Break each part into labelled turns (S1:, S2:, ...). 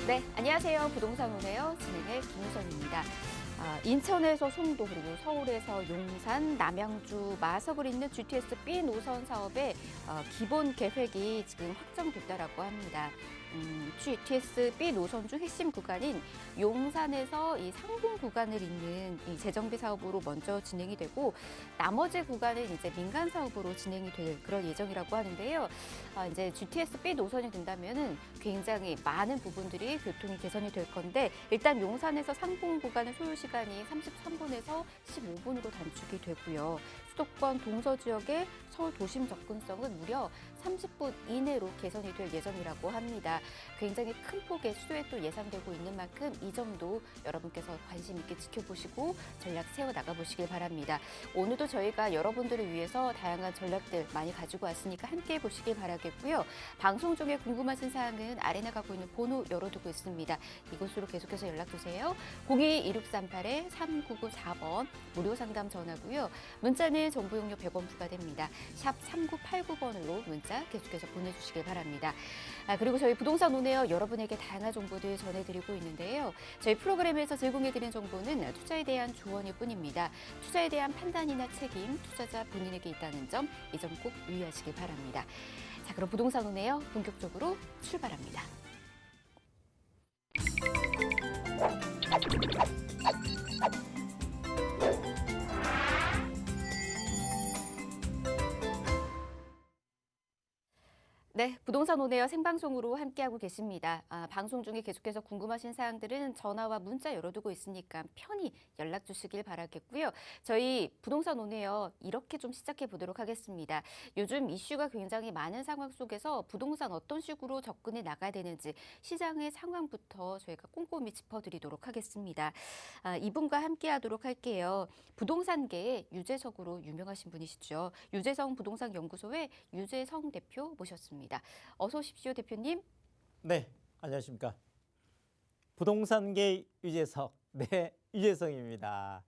S1: 네, 안녕하세요. 부동산 오네요. 진행의 김우선입니다. 인천에서 송도 그리고 서울에서 용산, 남양주, 마석을 잇는 GTS B 노선 사업의 기본 계획이 지금 확정됐다라고 합니다. GTS B 노선 중 핵심 구간인 용산에서 이 상공 구간을 잇는 이 재정비 사업으로 먼저 진행이 되고 나머지 구간은 이제 민간 사업으로 진행이 될 그런 예정이라고 하는데요. 이제 GTS B 노선이 된다면은 굉장히 많은 부분들이 교통이 개선이 될 건데 일단 용산에서 상공 구간의 소요 시간이 33분에서 15분으로 단축이 되고요. 수도권 동서 지역의 서울 도심 접근성은 무려 30분 이내로 개선이 될 예정이라고 합니다. 굉장히 큰 폭의 수요액도 예상되고 있는 만큼 이 점도 여러분께서 관심 있게 지켜보시고 전략 세워나가 보시길 바랍니다. 오늘도 저희가 여러분들을 위해서 다양한 전략들 많이 가지고 왔으니까 함께해 보시길 바라겠고요. 방송 중에 궁금하신 사항은 아래 나가고 있는 번호 열어두고 있습니다. 이곳으로 계속해서 연락주세요. 02-1638-3994번 무료 상담 전화고요. 문자는 정보용료 100원 부과됩니다. 샵 3989번으로 문자 계속해서 보내주시길 바랍니다. 그리고 저희 부동산 오네요. 여러분에게 다양한 정보들 전해드리고 있는데요. 저희 프로그램에서 제공해드리는 정보는 투자에 대한 조언일 뿐입니다. 투자에 대한 판단이나 책임, 투자자 본인에게 있다는 점, 이 점 꼭 유의하시길 바랍니다. 자, 그럼 부동산 오네요. 본격적으로 출발합니다. 네, 부동산 오네요 생방송으로 함께하고 계십니다. 방송 중에 계속해서 궁금하신 사항들은 전화와 문자 열어두고 있으니까 편히 연락 주시길 바라겠고요. 저희 부동산 오네요 이렇게 좀 시작해 보도록 하겠습니다. 요즘 이슈가 굉장히 많은 상황 속에서 부동산 어떤 식으로 접근해 나가야 되는지 시장의 상황부터 저희가 꼼꼼히 짚어드리도록 하겠습니다. 이분과 함께하도록 할게요. 부동산계의 유재석으로 유명하신 분이시죠. 유재성 부동산 연구소의 유재성 대표 모셨습니다. 어서 오십시오, 대표님.
S2: 네, 안녕하십니까. 부동산계 유재석, 네, 유재석입니다.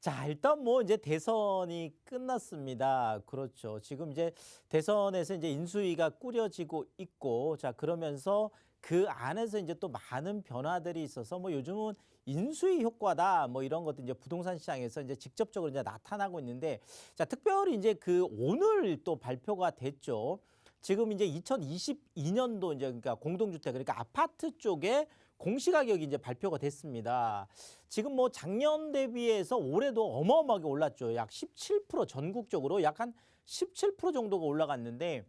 S2: 자, 일단 뭐 이제 대선이 끝났습니다. 그렇죠. 지금 이제 대선에서 이제 인수위가 꾸려지고 있고, 자, 그러면서 그 안에서 이제 또 많은 변화들이 있어서 뭐 요즘은 인수위 효과다 뭐 이런 것도 이제 부동산 시장에서 이제 직접적으로 이제 나타나고 있는데, 자, 특별히 이제 그 오늘 또 발표가 됐죠. 지금 이제 2022년도 이제 그러니까 공동주택 그러니까 아파트 쪽에 공시가격이 이제 발표가 됐습니다. 지금 뭐 작년 대비해서 올해도 어마어마하게 올랐죠. 약 17% 전국적으로 약 한 17% 정도가 올라갔는데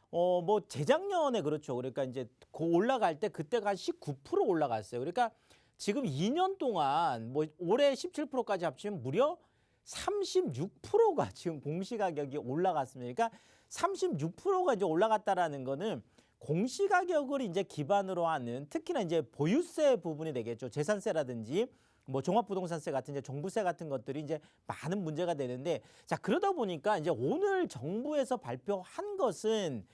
S2: 뭐 재작년에 그렇죠. 그러니까 이제 올라갈 때 그때가 한 19% 올라갔어요. 그러니까 지금 2년 동안 뭐 올해 17%까지 합치면 무려 36%가 지금 공시가격이 올라갔습니다. 그러니까 36%가 이제 올라갔다라는 거는 공시가격을 이제 기반으로 하는 특히나 이제 보유세 부분이 되겠죠. 재산세라든지 뭐 종합부동산세 같은 이제 종부세 같은 것들이 이제 많은 문제가 되는데 자, 그러다 보니까 이제 오늘 정부에서 발표한 것은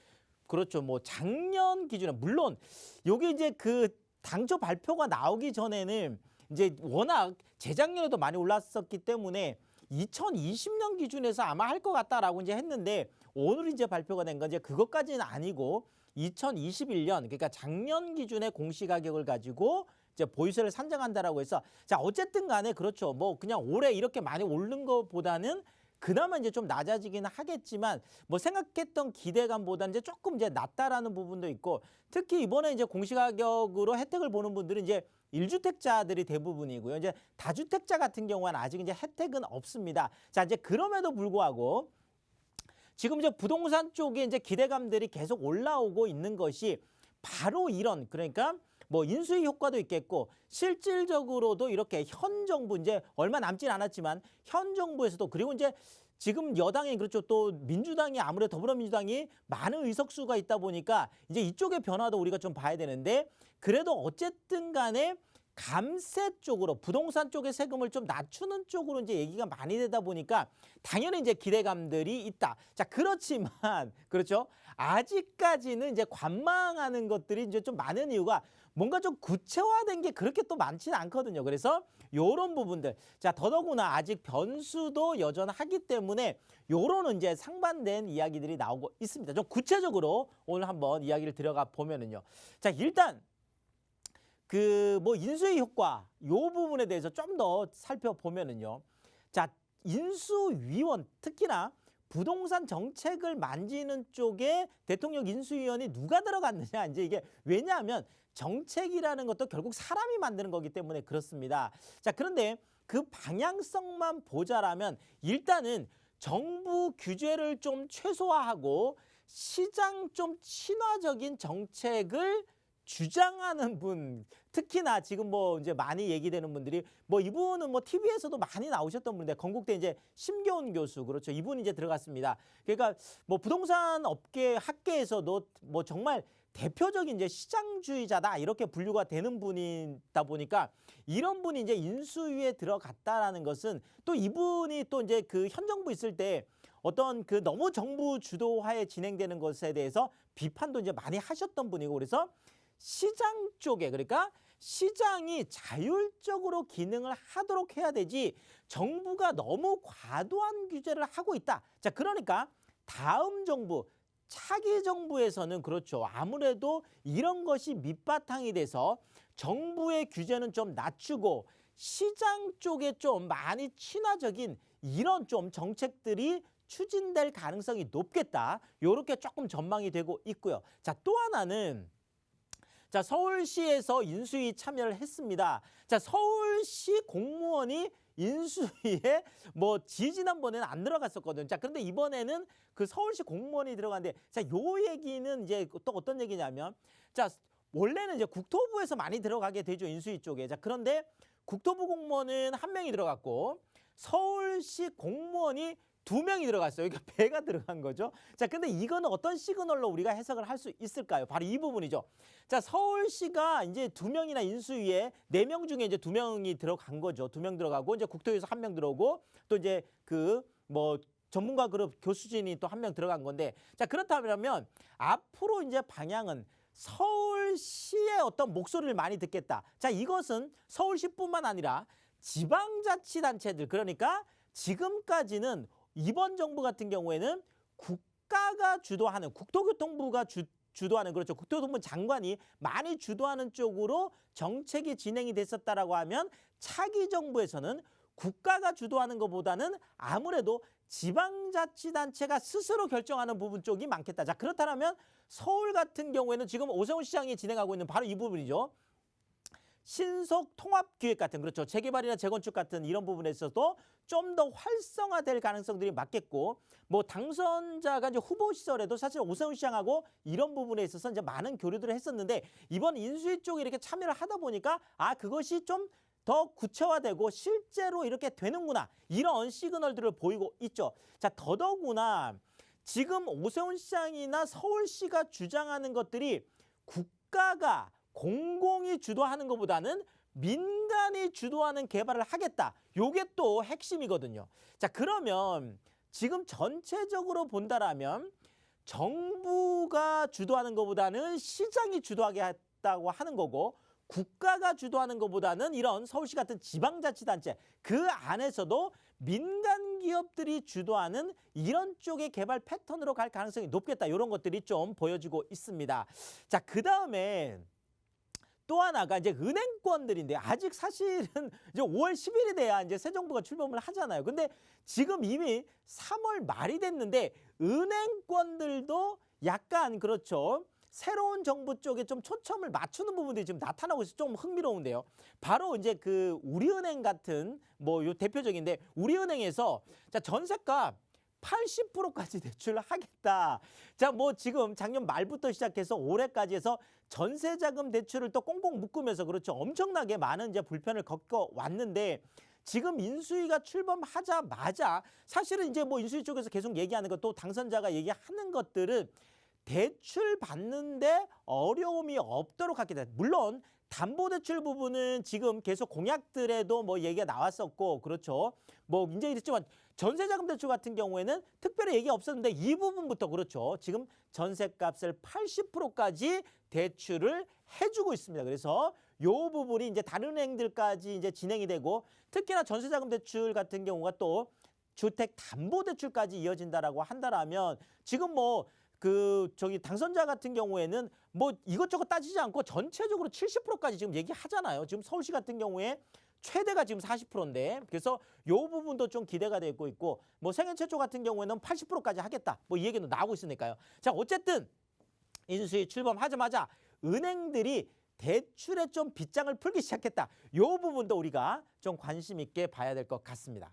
S2: 그렇죠. 뭐 작년 기준에 물론 요게 이제 그 당초 발표가 나오기 전에는 이제 워낙 재작년에도 많이 올랐었기 때문에 2020년 기준에서 아마 할 것 같다라고 이제 했는데 오늘 이제 발표가 된 건 이제 그것까지는 아니고 2021년 그러니까 작년 기준의 공시가격을 가지고 이제 보유세를 산정한다라고 해서 자, 어쨌든 간에 그렇죠. 뭐 그냥 올해 이렇게 많이 오른 것보다는 그나마 이제 좀 낮아지긴 하겠지만 뭐 생각했던 기대감보다 이제 조금 이제 낮다라는 부분도 있고 특히 이번에 이제 공시가격으로 혜택을 보는 분들은 이제 1주택자들이 대부분이고요. 이제 다주택자 같은 경우는 아직 이제 혜택은 없습니다. 자, 이제 그럼에도 불구하고 지금 이제 부동산 쪽에 이제 기대감들이 계속 올라오고 있는 것이 바로 이런 그러니까 뭐 인수위 효과도 있겠고 실질적으로도 이렇게 현 정부 이제 얼마 남진 않았지만 현 정부에서도 그리고 이제 지금 여당이 그렇죠. 또 민주당이 아무래도 더불어민주당이 많은 의석수가 있다 보니까 이제 이쪽의 변화도 우리가 좀 봐야 되는데 그래도 어쨌든 간에 감세 쪽으로 부동산 쪽의 세금을 좀 낮추는 쪽으로 이제 얘기가 많이 되다 보니까 당연히 이제 기대감들이 있다. 자, 그렇지만 그렇죠. 아직까지는 이제 관망하는 것들이 이제 좀 많은 이유가 뭔가 좀 구체화된 게 그렇게 또 많지는 않거든요. 그래서 요런 부분들. 자, 더더구나 아직 변수도 여전하기 때문에 요런 이제 상반된 이야기들이 나오고 있습니다. 좀 구체적으로 오늘 한번 이야기를 들어가 보면은요. 자, 일단 그 뭐 인수위 효과 요 부분에 대해서 좀 더 살펴보면은요. 자, 인수위원 특히나 부동산 정책을 만지는 쪽에 대통령 인수위원이 누가 들어갔느냐 이제 이게 왜냐하면 정책이라는 것도 결국 사람이 만드는 거기 때문에 그렇습니다. 자, 그런데 그 방향성만 보자라면 일단은 정부 규제를 좀 최소화하고 시장 좀 친화적인 정책을 주장하는 분, 특히나 지금 뭐 이제 많이 얘기되는 분들이 뭐 이분은 뭐 TV에서도 많이 나오셨던 분인데 건국대 이제 심교훈 교수 그렇죠. 이분이 이제 들어갔습니다. 그러니까 뭐 부동산 업계 학계에서도 뭐 정말 대표적인 이제 시장주의자다 이렇게 분류가 되는 분이다 보니까 이런 분이 이제 인수위에 들어갔다라는 것은 또 이분이 또 이제 그 현 정부 있을 때 어떤 그 너무 정부 주도하에 진행되는 것에 대해서 비판도 이제 많이 하셨던 분이고 그래서 시장 쪽에 그러니까 시장이 자율적으로 기능을 하도록 해야 되지 정부가 너무 과도한 규제를 하고 있다. 자, 그러니까 다음 정부 차기 정부에서는 그렇죠. 아무래도 이런 것이 밑바탕이 돼서 정부의 규제는 좀 낮추고 시장 쪽에 좀 많이 친화적인 이런 좀 정책들이 추진될 가능성이 높겠다. 요렇게 조금 전망이 되고 있고요. 자, 또 하나는 자, 서울시에서 인수위 참여를 했습니다. 자, 서울시 공무원이 인수위에 뭐 지지난번에는 안 들어갔었거든요. 자, 그런데 이번에는 그 서울시 공무원이 들어갔는데 자, 요 얘기는 이제 또 어떤 얘기냐면 자, 원래는 이제 국토부에서 많이 들어가게 되죠. 인수위 쪽에. 자, 그런데 국토부 공무원은 1명이 들어갔고 서울시 공무원이 2명이 들어갔어요. 그러니까 배가 들어간 거죠. 자, 근데 이거는 어떤 시그널로 우리가 해석을 할 수 있을까요? 바로 이 부분이죠. 자, 서울시가 이제 2명이나 인수위에 4명 중에 이제 2명이 들어간 거죠. 2명 들어가고 이제 국토위에서 1명 들어오고 또 이제 그 뭐 전문가 그룹 교수진이 또 1명 들어간 건데 자, 그렇다면 앞으로 이제 방향은 서울시의 어떤 목소리를 많이 듣겠다. 자, 이것은 서울시뿐만 아니라 지방자치단체들 그러니까 지금까지는 이번 정부 같은 경우에는 국가가 주도하는 국토교통부가 주도하는 그렇죠. 국토교통부 장관이 많이 주도하는 쪽으로 정책이 진행이 됐었다라고 하면 차기 정부에서는 국가가 주도하는 것보다는 아무래도 지방자치단체가 스스로 결정하는 부분 쪽이 많겠다. 자, 그렇다면 서울 같은 경우에는 지금 오세훈 시장이 진행하고 있는 바로 이 부분이죠. 신속 통합기획 같은 그렇죠. 재개발이나 재건축 같은 이런 부분에 있어서도 좀 더 활성화될 가능성들이 많겠고 뭐 당선자가 이제 후보 시절에도 사실 오세훈 시장하고 이런 부분에 있어서 이제 많은 교류들을 했었는데 이번 인수위 쪽에 이렇게 참여를 하다 보니까 아 그것이 좀 더 구체화되고 실제로 이렇게 되는구나 이런 시그널들을 보이고 있죠. 자, 더더구나 지금 오세훈 시장이나 서울시가 주장하는 것들이 국가가 공공이 주도하는 것보다는 민간이 주도하는 개발을 하겠다. 요게 또 핵심이거든요. 자, 그러면 지금 전체적으로 본다라면 정부가 주도하는 것보다는 시장이 주도하게 했다고 하는 거고 국가가 주도하는 것보다는 이런 서울시 같은 지방자치단체 그 안에서도 민간 기업들이 주도하는 이런 쪽의 개발 패턴으로 갈 가능성이 높겠다. 이런 것들이 좀 보여지고 있습니다. 자, 그다음에 또 하나가 이제 은행권들인데 아직 사실은 이제 5월 10일이 돼야 이제 새 정부가 출범을 하잖아요. 근데 지금 이미 3월 말이 됐는데 은행권들도 약간 그렇죠. 새로운 정부 쪽에 좀 초점을 맞추는 부분들이 지금 나타나고 있어서 좀 흥미로운데요. 바로 이제 그 우리은행 같은 뭐 요 대표적인데 우리은행에서 자, 전세값 80%까지 대출을 하겠다. 자, 뭐 지금 작년 말부터 시작해서 올해까지 해서 전세자금 대출을 또 꽁꽁 묶으면서 그렇죠. 엄청나게 많은 이제 불편을 겪어왔는데 지금 인수위가 출범하자마자 사실은 이제 뭐 인수위 쪽에서 계속 얘기하는 것 또 당선자가 얘기하는 것들은 대출 받는데 어려움이 없도록 하겠다. 물론 담보대출 부분은 지금 계속 공약들에도 뭐 얘기가 나왔었고 그렇죠. 뭐 이제 이랬지만 전세자금 대출 같은 경우에는 특별히 얘기 없었는데 이 부분부터 그렇죠. 지금 전세값을 80%까지 대출을 해주고 있습니다. 그래서 요 부분이 이제 다른 은행들까지 이제 진행이 되고 특히나 전세자금 대출 같은 경우가 또 주택담보대출까지 이어진다라고 한다라면 지금 뭐 당선자 같은 경우에는 뭐 이것저것 따지지 않고 전체적으로 70%까지 지금 얘기하잖아요. 지금 서울시 같은 경우에 최대가 지금 40%인데 그래서 요 부분도 좀 기대가 되고 있고 뭐 생애 최초 같은 경우에는 80%까지 하겠다. 뭐 이 얘기도 나오고 있으니까요. 자, 어쨌든 인수위 출범하자마자 은행들이 대출에 좀 빗장을 풀기 시작했다. 요 부분도 우리가 좀 관심 있게 봐야 될 것 같습니다.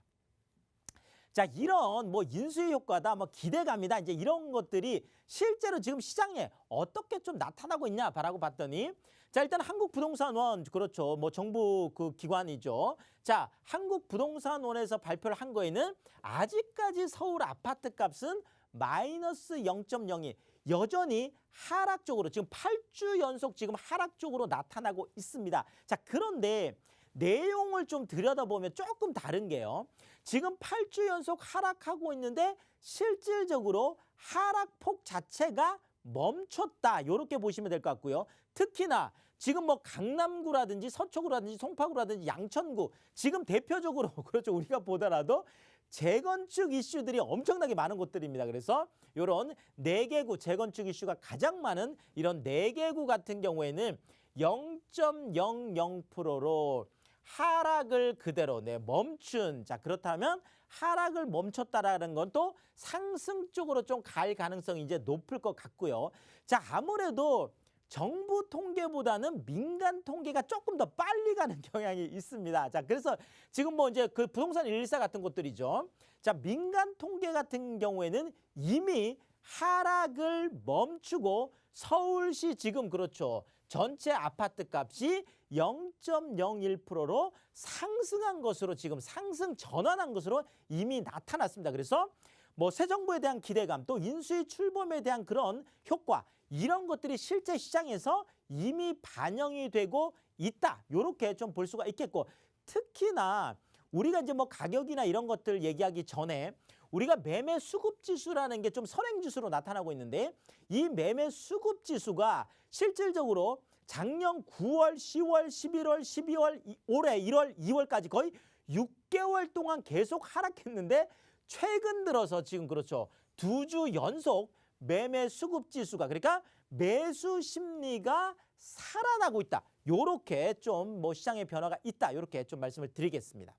S2: 자, 이런 뭐 인수위 효과다, 뭐 기대감이다, 이제 이런 것들이 실제로 지금 시장에 어떻게 좀 나타나고 있냐라고 봤더니, 자, 일단 한국부동산원, 그렇죠, 뭐 정부 그 기관이죠. 자, 한국부동산원에서 발표를 한 거에는 아직까지 서울 아파트 값은 마이너스 0.02, 여전히 하락 쪽으로 지금 8주 연속 지금 하락 쪽으로 나타나고 있습니다. 자, 그런데 내용을 좀 들여다보면 조금 다른 게요. 지금 8주 연속 하락하고 있는데 실질적으로 하락폭 자체가 멈췄다. 이렇게 보시면 될 것 같고요. 특히나 지금 뭐 강남구라든지 서초구라든지 송파구라든지 양천구 지금 대표적으로 그렇죠. 우리가 보더라도 재건축 이슈들이 엄청나게 많은 곳들입니다. 그래서 이런 4개구 재건축 이슈가 가장 많은 이런 4개구 같은 경우에는 0.00%로 하락을 그대로 멈춘. 자, 그렇다면 하락을 멈췄다라는 건 또 상승 쪽으로 좀 갈 가능성이 이제 높을 것 같고요. 자, 아무래도 정부 통계보다는 민간 통계가 조금 더 빨리 가는 경향이 있습니다. 자, 그래서 지금 뭐 이제 그 부동산 114 같은 곳들이죠. 자, 민간 통계 같은 경우에는 이미 하락을 멈추고 서울시 지금 그렇죠. 전체 아파트 값이 0.01%로 상승한 것으로 지금 상승 전환한 것으로 이미 나타났습니다. 그래서 뭐 새 정부에 대한 기대감 또 인수위 출범에 대한 그런 효과 이런 것들이 실제 시장에서 이미 반영이 되고 있다. 이렇게 좀 볼 수가 있겠고 특히나 우리가 이제 뭐 가격이나 이런 것들 얘기하기 전에 우리가 매매 수급 지수라는 게 좀 선행 지수로 나타나고 있는데 이 매매 수급 지수가 실질적으로 작년 9월, 10월, 11월, 12월, 올해 1월, 2월까지 거의 6개월 동안 계속 하락했는데 최근 들어서 지금 그렇죠. 2주 연속 매매 수급 지수가 그러니까 매수 심리가 살아나고 있다. 요렇게 좀 뭐 시장의 변화가 있다. 요렇게 좀 말씀을 드리겠습니다.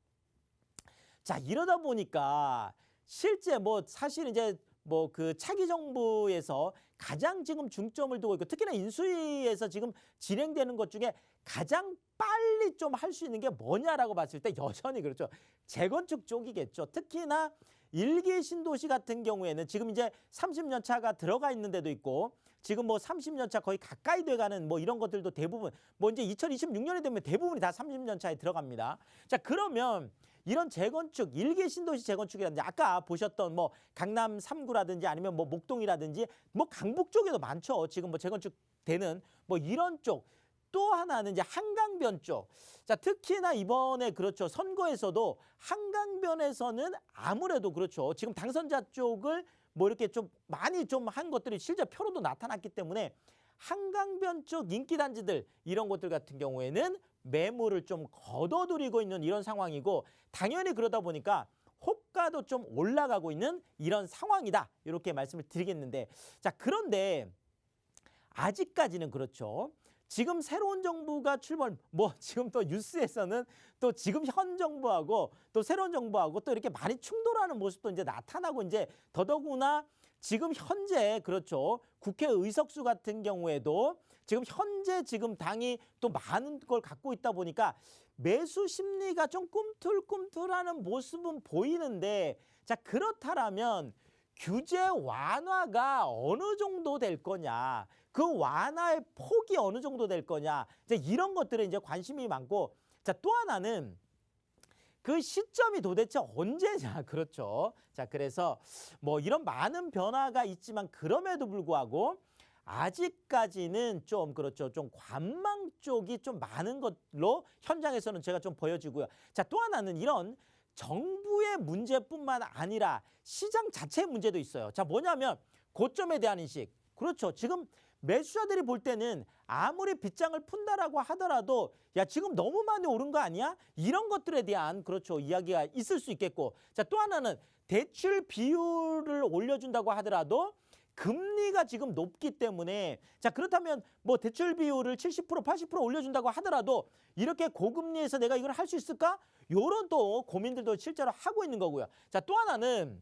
S2: 자, 이러다 보니까 실제 뭐 사실 이제 뭐 그 차기 정부에서 가장 지금 중점을 두고 있고 특히나 인수위에서 지금 진행되는 것 중에 가장 빨리 좀 할 수 있는 게 뭐냐라고 봤을 때 여전히 그렇죠. 재건축 쪽이겠죠. 특히나 1기 신도시 같은 경우에는 지금 이제 30년 차가 들어가 있는 데도 있고 지금 뭐 30년 차 거의 가까이 돼가는 뭐 이런 것들도 대부분 뭐 이제 2026년이 되면 대부분이 다 30년 차에 들어갑니다. 자, 그러면 이런 재건축, 1기 신도시 재건축이라든지 아까 보셨던 뭐 강남 3구라든지 아니면 뭐 목동이라든지 뭐 강북 쪽에도 많죠. 지금 뭐 재건축 되는 뭐 이런 쪽. 또 하나는 이제 한강변 쪽. 자, 특히나 이번에 그렇죠. 선거에서도 한강변에서는 아무래도 그렇죠. 지금 당선자 쪽을 뭐 이렇게 좀 많이 좀 한 것들이 실제 표로도 나타났기 때문에 한강변 쪽 인기단지들 이런 것들 같은 경우에는 매물을 좀 걷어들이고 있는 이런 상황이고 당연히 그러다 보니까 호가도 좀 올라가고 있는 이런 상황이다. 이렇게 말씀을 드리겠는데 자, 그런데 아직까지는 그렇죠. 지금 새로운 정부가 출범, 뭐 지금 또 뉴스에서는 또 지금 현 정부하고 또 새로운 정부하고 또 이렇게 많이 충돌하는 모습도 이제 나타나고 이제 더더구나 지금 현재 그렇죠. 국회 의석수 같은 경우에도 지금 현재 지금 당이 또 많은 걸 갖고 있다 보니까 매수 심리가 좀 꿈틀꿈틀하는 모습은 보이는데 자, 그렇다라면 규제 완화가 어느 정도 될 거냐, 그 완화의 폭이 어느 정도 될 거냐, 이제 이런 것들에 이제 관심이 많고, 자, 또 하나는 그 시점이 도대체 언제냐, 그렇죠. 자, 그래서 뭐 이런 많은 변화가 있지만 그럼에도 불구하고 아직까지는 좀 그렇죠. 좀 관망 쪽이 좀 많은 것로 현장에서는 제가 좀 보여지고요. 자, 또 하나는 이런 정부의 문제뿐만 아니라 시장 자체의 문제도 있어요. 자, 뭐냐면 고점에 대한 인식. 그렇죠. 지금 매수자들이 볼 때는 아무리 빗장을 푼다라고 하더라도 야, 지금 너무 많이 오른 거 아니야? 이런 것들에 대한 그렇죠. 이야기가 있을 수 있겠고. 자, 또 하나는 대출 비율을 올려준다고 하더라도 금리가 지금 높기 때문에 자 그렇다면 뭐 대출 비율을 70% 80% 올려준다고 하더라도 이렇게 고금리에서 내가 이걸 할 수 있을까? 요런 또 고민들도 실제로 하고 있는 거고요. 자 또 하나는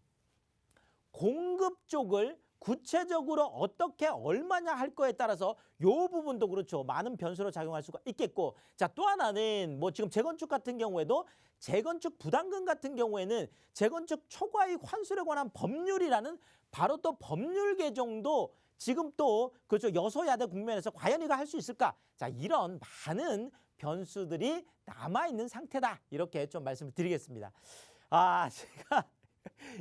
S2: 공급 쪽을 구체적으로 어떻게 얼마냐 할 거에 따라서 요 부분도 그렇죠. 많은 변수로 작용할 수가 있겠고 자 또 하나는 뭐 지금 재건축 같은 경우에도 재건축 부담금 같은 경우에는 재건축 초과이익 환수에 관한 법률이라는 바로 또 법률 개정도 지금 또 그렇죠. 여소야대 국면에서 과연 이거 할 수 있을까? 자 이런 많은 변수들이 남아있는 상태다. 이렇게 좀 말씀을 드리겠습니다. 아 제가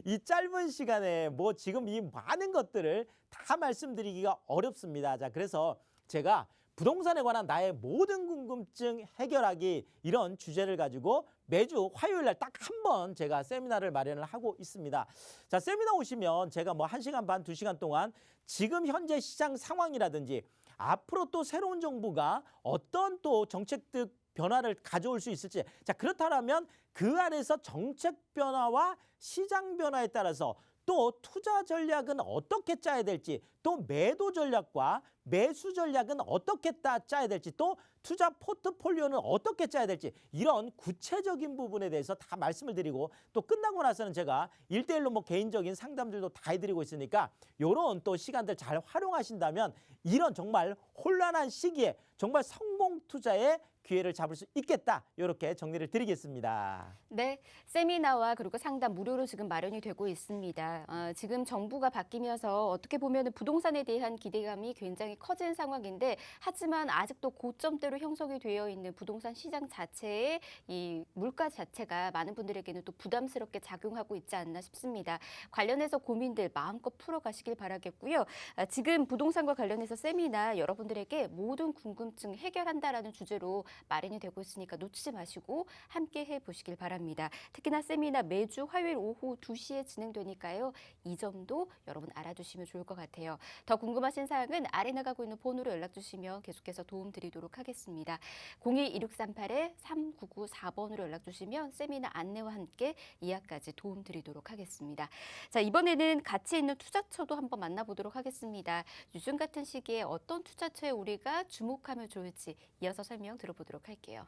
S2: 이 짧은 시간에 뭐 지금 이 많은 것들을 다 말씀드리기가 어렵습니다. 자, 그래서 제가 부동산에 관한 나의 모든 궁금증 해결하기 이런 주제를 가지고 매주 화요일 날 딱 한 번 제가 세미나를 마련을 하고 있습니다. 자, 세미나 오시면 제가 뭐 1시간 반, 2시간 동안 지금 현재 시장 상황이라든지 앞으로 또 새로운 정부가 어떤 또 정책들 변화를 가져올 수 있을지 자 그렇다면 그 안에서 정책 변화와 시장 변화에 따라서 또 투자 전략은 어떻게 짜야 될지 또 매도 전략과 매수 전략은 어떻게 짜야 될지 또 투자 포트폴리오는 어떻게 짜야 될지 이런 구체적인 부분에 대해서 다 말씀을 드리고 또 끝나고 나서는 제가 1대1로 뭐 개인적인 상담들도 다 해드리고 있으니까 이런 또 시간들 잘 활용하신다면 이런 정말 혼란한 시기에 정말 성공 투자의 기회를 잡을 수 있겠다. 이렇게 정리를 드리겠습니다.
S1: 네, 세미나와 그리고 상담 무료로 지금 마련이 되고 있습니다. 지금 정부가 바뀌면서 어떻게 보면 부동산에 대한 기대감이 굉장히 커진 상황인데 하지만 아직도 고점대로 형성이 되어 있는 부동산 시장 자체의 이 물가 자체가 많은 분들에게는 또 부담스럽게 작용하고 있지 않나 싶습니다. 관련해서 고민들 마음껏 풀어가시길 바라겠고요. 지금 부동산과 관련해서 세미나 여러분들에게 모든 궁금증 해결한다라는 주제로 마련이 되고 있으니까 놓치지 마시고 함께 해보시길 바랍니다. 특히나 세미나 매주 화요일 오후 2시에 진행되니까요. 이 점도 여러분 알아두시면 좋을 것 같아요. 더 궁금하신 사항은 아래 나가고 있는 번호로 연락주시면 계속해서 도움드리도록 하겠습니다. 02-2638-3994번으로 연락주시면 세미나 안내와 함께 예약까지 도움드리도록 하겠습니다. 자, 이번에는 가치 있는 투자처도 한번 만나보도록 하겠습니다. 요즘 같은 시기에 어떤 투자처에 우리가 주목하면 좋을지 이어서 설명 들어보도록 할게요.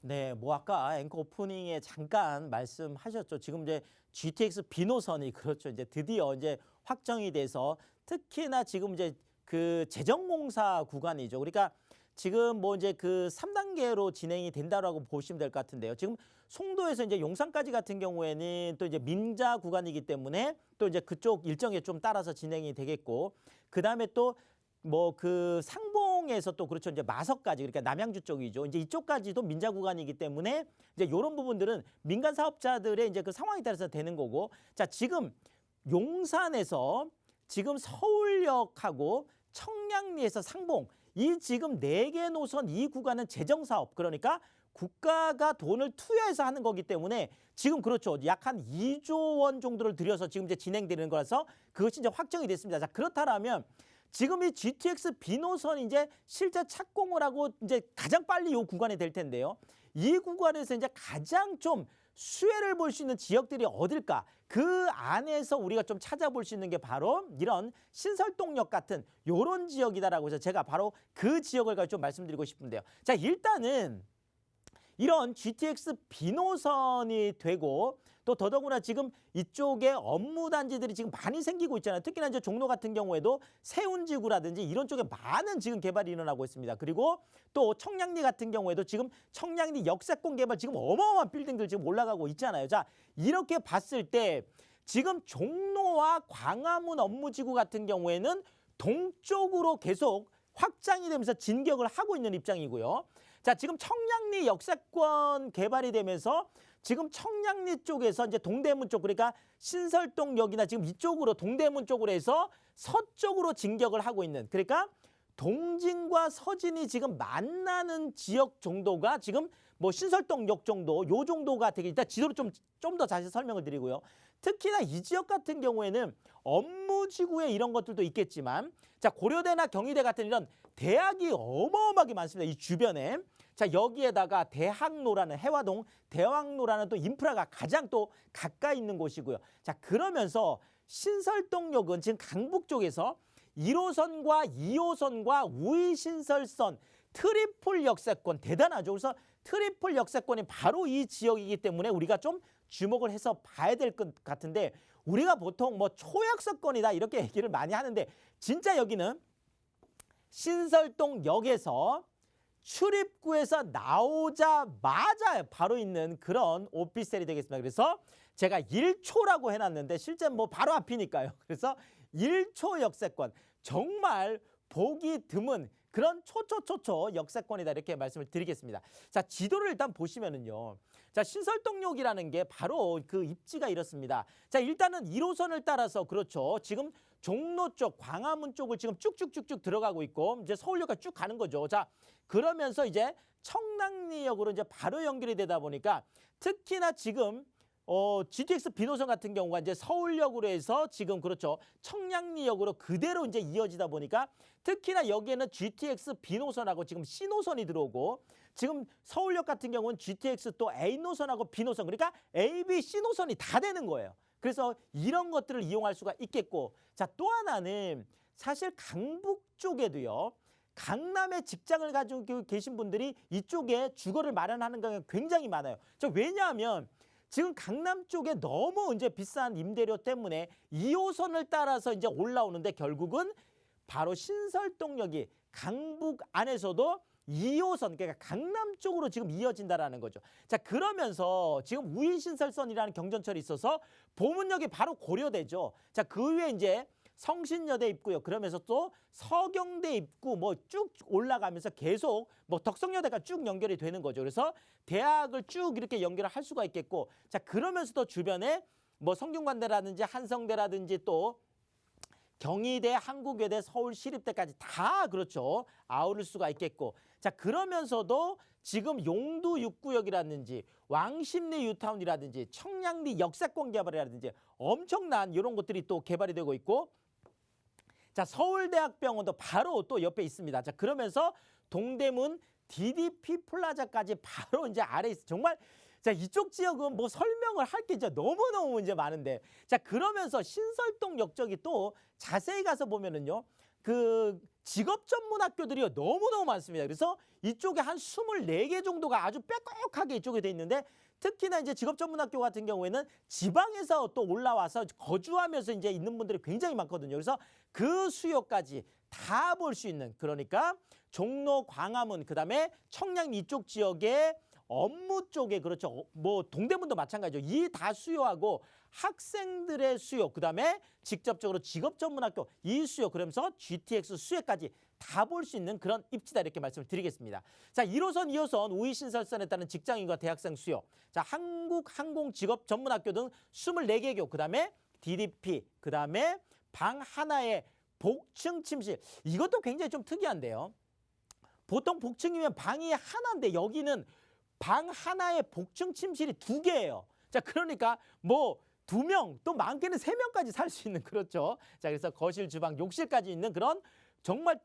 S2: 네, 뭐 아까 앵커 오프닝에 잠깐 말씀하셨죠. 지금 이제 GTX 비노선이 그렇죠. 이제 드디어 이제 확정이 돼서 특히나 지금 이제 그 재정공사 구간이죠. 그러니까 지금 뭐 이제 그 3단계로 진행이 된다라고 보시면 될 것 같은데요. 지금 송도에서 이제 용산까지 같은 경우에는 또 이제 민자 구간이기 때문에 또 이제 그쪽 일정에 좀 따라서 진행이 되겠고 그다음에 또 뭐 그 상봉에서 또 그렇죠. 이제 마석까지 그러니까 남양주 쪽이죠. 이제 이쪽까지도 민자 구간이기 때문에 이제 이런 부분들은 민간 사업자들의 이제 그 상황에 따라서 되는 거고. 자, 지금 용산에서 지금 서울역하고 청량리에서 상봉 이 지금 4개 노선 이 구간은 재정 사업 그러니까 국가가 돈을 투여해서 하는 거기 때문에 지금 그렇죠. 약 한 2조 원 정도를 들여서 지금 이제 진행되는 거라서 그것이 이제 확정이 됐습니다. 자, 그렇다면 지금 이 GTX 비노선이 이제 실제 착공을 하고 이제 가장 빨리 이 구간이 될 텐데요. 이 구간에서 이제 가장 좀 수혜를 볼 수 있는 지역들이 어딜까? 그 안에서 우리가 좀 찾아볼 수 있는 게 바로 이런 신설동역 같은 요런 지역이다라고 해서 제가 바로 그 지역을 가지고 좀 말씀드리고 싶은데요. 자, 일단은 이런 GTX 비노선이 되고 또 더더구나 지금 이쪽에 업무 단지들이 지금 많이 생기고 있잖아요. 특히나 이제 종로 같은 경우에도 세운지구라든지 이런 쪽에 많은 지금 개발이 일어나고 있습니다. 그리고 또 청량리 같은 경우에도 지금 청량리 역세권 개발 지금 어마어마한 빌딩들 지금 올라가고 있잖아요. 자, 이렇게 봤을 때 지금 종로와 광화문 업무지구 같은 경우에는 동쪽으로 계속 확장이 되면서 진격을 하고 있는 입장이고요. 자, 지금 청량리 역세권 개발이 되면서 지금 청량리 쪽에서 이제 동대문 쪽 그러니까 신설동역이나 지금 이쪽으로 동대문 쪽으로 해서 서쪽으로 진격을 하고 있는 그러니까 동진과 서진이 지금 만나는 지역 정도가 지금 뭐 신설동역 정도 요 정도가 되게 일단 지도로 좀 더 자세히 설명을 드리고요. 특히나 이 지역 같은 경우에는 업무지구에 이런 것들도 있겠지만 자 고려대나 경희대 같은 이런 대학이 어마어마하게 많습니다. 이 주변에. 자 여기에다가 대학로라는 해화동 대학로라는 또 인프라가 가장 또 가까이 있는 곳이고요. 자 그러면서 신설동역은 지금 강북 쪽에서 1호선과 2호선과 우이신설선 트리플 역세권 대단하죠. 그래서 트리플 역세권이 바로 이 지역이기 때문에 우리가 좀 주목을 해서 봐야 될 것 같은데, 우리가 보통 뭐 초역세권이다 이렇게 얘기를 많이 하는데 진짜 여기는 신설동역에서 출입구에서 나오자마자 바로 있는 그런 오피스텔이 되겠습니다. 그래서 제가 1초라고 해놨는데 실제 뭐 바로 앞이니까요. 그래서 1초 역세권, 정말 보기 드문 그런 초초초초 역세권이다 이렇게 말씀을 드리겠습니다. 자, 지도를 일단 보시면은요. 자, 신설동역이라는 게 바로 그 입지가 이렇습니다. 자, 일단은 1호선을 따라서 그렇죠. 지금 종로 쪽, 광화문 쪽을 지금 쭉쭉쭉쭉 들어가고 있고 이제 서울역까지 쭉 가는 거죠. 자, 그러면서 이제 청량리역으로 이제 바로 연결이 되다 보니까 특히나 지금 GTX 비노선 같은 경우가 이제 서울역으로 해서 지금 그렇죠. 청량리역으로 그대로 이제 이어지다 보니까 특히나 여기에는 GTX B노선하고 지금 C노선이 들어오고 지금 서울역 같은 경우는 GTX 또 A노선하고 B노선, 그러니까 A, B, C노선이 다 되는 거예요. 그래서 이런 것들을 이용할 수가 있겠고, 자, 또 하나는 사실 강북 쪽에도요. 강남에 직장을 가지고 계신 분들이 이쪽에 주거를 마련하는 경우가 굉장히 많아요. 왜냐하면 지금 강남 쪽에 너무 이제 비싼 임대료 때문에 2호선을 따라서 이제 올라오는데 결국은 바로 신설동역이 강북 안에서도 2호선, 그러니까 강남 쪽으로 지금 이어진다라는 거죠. 자, 그러면서 지금 우이신설선이라는 경전철이 있어서 보문역이 바로 고려되죠. 자, 그 위에 이제 성신여대 입구요. 그러면서 또 서경대 입구 뭐 쭉 올라가면서 계속 뭐 덕성여대가 쭉 연결이 되는 거죠. 그래서 대학을 쭉 이렇게 연결을 할 수가 있겠고, 자, 그러면서도 주변에 뭐 성균관대라든지 한성대라든지 또 경희대, 한국외대, 서울시립대까지 다 그렇죠. 아우를 수가 있겠고, 자, 그러면서도 지금 용두 6구역이라든지 왕십리 유타운이라든지 청량리 역세권 개발이라든지 엄청난 이런 것들이 또 개발이 되고 있고, 자, 서울대학병원도 바로 또 옆에 있습니다. 자, 그러면서 동대문 DDP 플라자까지 바로 이제 아래에 있어. 정말 자, 이쪽 지역은 뭐 설명을 할 게 이제 너무너무 이제 많은데, 자, 그러면서 신설동 역적이 또 자세히 가서 보면은요. 그 직업 전문 학교들이 너무너무 많습니다. 그래서 이쪽에 한 24개 정도가 아주 빼곡하게 이쪽에 돼 있는데, 특히나 이제 직업 전문 학교 같은 경우에는 지방에서 또 올라와서 거주하면서 이제 있는 분들이 굉장히 많거든요. 그래서 그 수요까지 다 볼 수 있는, 그러니까 종로, 광화문, 그다음에 청량 이쪽 지역에 업무 쪽에 그렇죠. 뭐 동대문도 마찬가지죠. 이 다 수요하고 학생들의 수요, 그다음에 직접적으로 직업 전문학교 이 수요, 그러면서 GTX 수요까지 다 볼 수 있는 그런 입지다 이렇게 말씀을 드리겠습니다. 자, 1호선, 2호선 우이신설선에 따른 직장인과 대학생 수요. 자, 한국항공직업 전문학교 등 24개교, 그다음에 DDP, 그다음에 방 하나에 복층 침실. 이것도 굉장히 좀 특이한데요. 보통 복층이면 방이 하나인데 여기는 방 하나에 복층 침실이 2개예요. 자, 그러니까 뭐 2명, 또 많게는 3명까지 살 수 있는, 그렇죠. 자, 그래서 거실, 주방, 욕실까지 있는 그런 정말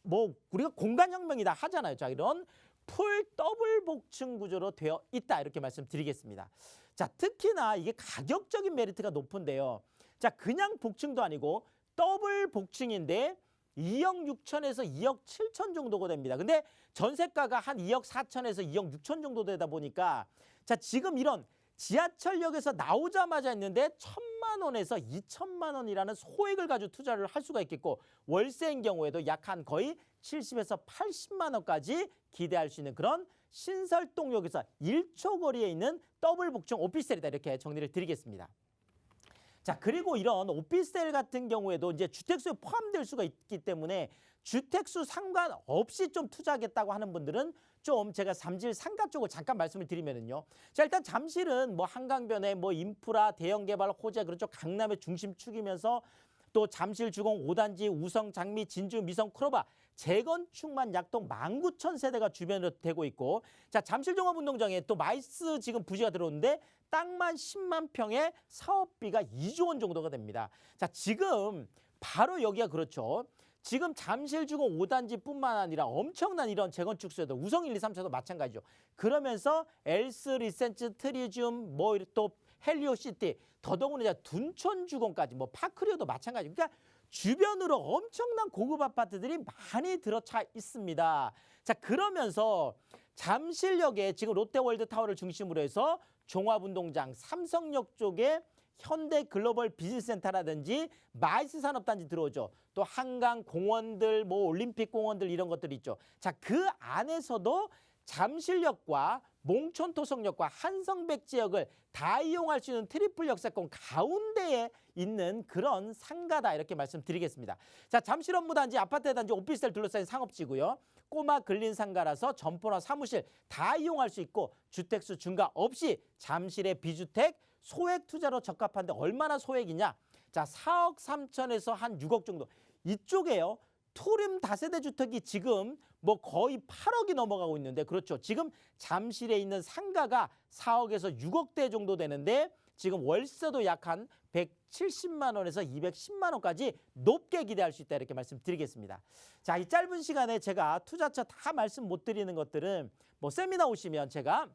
S2: 뭐 우리가 공간혁명이다 하잖아요. 자, 이런 풀 더블 복층 구조로 되어 있다 이렇게 말씀드리겠습니다. 자, 특히나 이게 가격적인 메리트가 높은데요. 자, 그냥 복층도 아니고 더블 복층인데 2억 6천에서 2억 7천 정도가 됩니다. 근데 전세가가 한 2억 4천에서 2억 6천 정도 되다 보니까, 자, 지금 이런 지하철역에서 나오자마자 있는데 1,000만 원에서 2천만 원이라는 소액을 가지고 투자를 할 수가 있겠고, 월세인 경우에도 약 한 거의 70에서 80만 원까지 기대할 수 있는 그런 신설동역에서 1초 거리에 있는 더블 복층 오피스텔이다 이렇게 정리를 드리겠습니다. 자, 그리고 이런 오피스텔 같은 경우에도 이제 주택수에 포함될 수가 있기 때문에 주택수 상관없이 좀 투자하겠다고 하는 분들은 좀 제가 잠실 상가 쪽을 잠깐 말씀을 드리면은요. 자, 일단 잠실은 뭐 한강변에 뭐 인프라, 대형개발, 호재, 그렇죠. 강남의 중심축이면서 또 잠실 주공 5단지, 우성, 장미, 진주, 미성, 크로바 재건축만 약동 19,000세대가 주변으로 되고 있고, 자, 잠실 종합운동장에 또 마이스 지금 부지가 들어오는데 땅만 10만 평에 사업비가 2조 원 정도가 됩니다. 자, 지금 바로 여기가 그렇죠. 지금 잠실 주공 5단지뿐만 아니라 엄청난 이런 재건축 수요도 우성 1, 2, 3차도 마찬가지죠. 그러면서 엘스, 리센츠, 트리즘, 뭐 또 헬리오시티, 더더군다나 이제 둔촌주공까지 뭐 파크리오도 마찬가지. 그러니까 주변으로 엄청난 고급 아파트들이 많이 들어차 있습니다. 자, 그러면서 잠실역에 지금 롯데월드타워를 중심으로 해서 종합운동장, 삼성역 쪽에 현대글로벌 비즈니스센터라든지 마이스 산업단지 들어오죠. 또 한강 공원들, 뭐 올림픽 공원들 이런 것들이 있죠. 자, 그 안에서도 잠실역과 몽촌토성역과 한성백 지역을 다 이용할 수 있는 트리플 역세권 가운데에 있는 그런 상가다 이렇게 말씀드리겠습니다. 자, 잠실 업무단지, 아파트 단지, 오피스텔 둘러싸인 상업지고요. 꼬마 근린 상가라서 점포나 사무실 다 이용할 수 있고 주택수 증가 없이 잠실의 비주택 소액 투자로 적합한데 얼마나 소액이냐? 자, 4억 3천에서 한 6억 정도. 이쪽에요. 투룸 다세대 주택이 지금 뭐 거의 8억이 넘어가고 있는데, 그렇죠. 지금 잠실에 있는 상가가 4억에서 6억대 정도 되는데 지금 월세도 약 한 170만 원에서 210만 원까지 높게 기대할 수 있다 이렇게 말씀드리겠습니다. 자, 이 짧은 시간에 제가 투자처 다 말씀 못 드리는 것들은 뭐 세미나 오시면 제가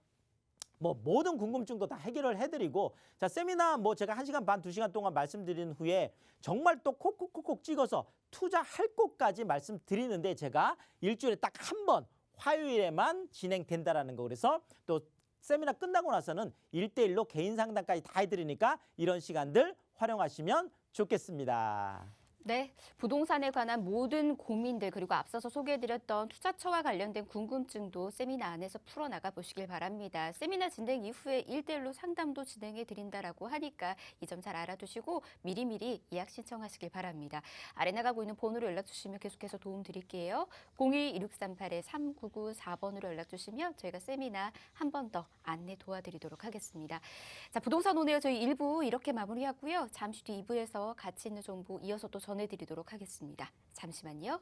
S2: 뭐 모든 궁금증도 다 해결을 해드리고, 자, 세미나 뭐 제가 1시간 반, 2시간 동안 말씀드린 후에 정말 또 콕콕콕콕 찍어서 투자할 곳까지 말씀드리는데 제가 일주일에 딱 한 번 화요일에만 진행된다라는 거. 그래서 또 세미나 끝나고 나서는 1대1로 개인 상담까지 다 해드리니까 이런 시간들 활용하시면 좋겠습니다.
S1: 네, 부동산에 관한 모든 고민들 그리고 앞서서 소개해드렸던 투자처와 관련된 궁금증도 세미나 안에서 풀어나가 보시길 바랍니다. 세미나 진행 이후에 1대1로 상담도 진행해드린다라고 하니까 이 점 잘 알아두시고 미리미리 예약 신청하시길 바랍니다. 아래 나가고 있는 번호로 연락주시면 계속해서 도움 드릴게요. 02-1638-3994번으로 연락주시면 저희가 세미나 한 번 더 안내 도와드리도록 하겠습니다. 자, 부동산 오네요. 저희 1부 이렇게 마무리하고요. 잠시 뒤 2부에서 가치 있는 정보 이어서 또 전해드리도록 하겠습니다. 잠시만요.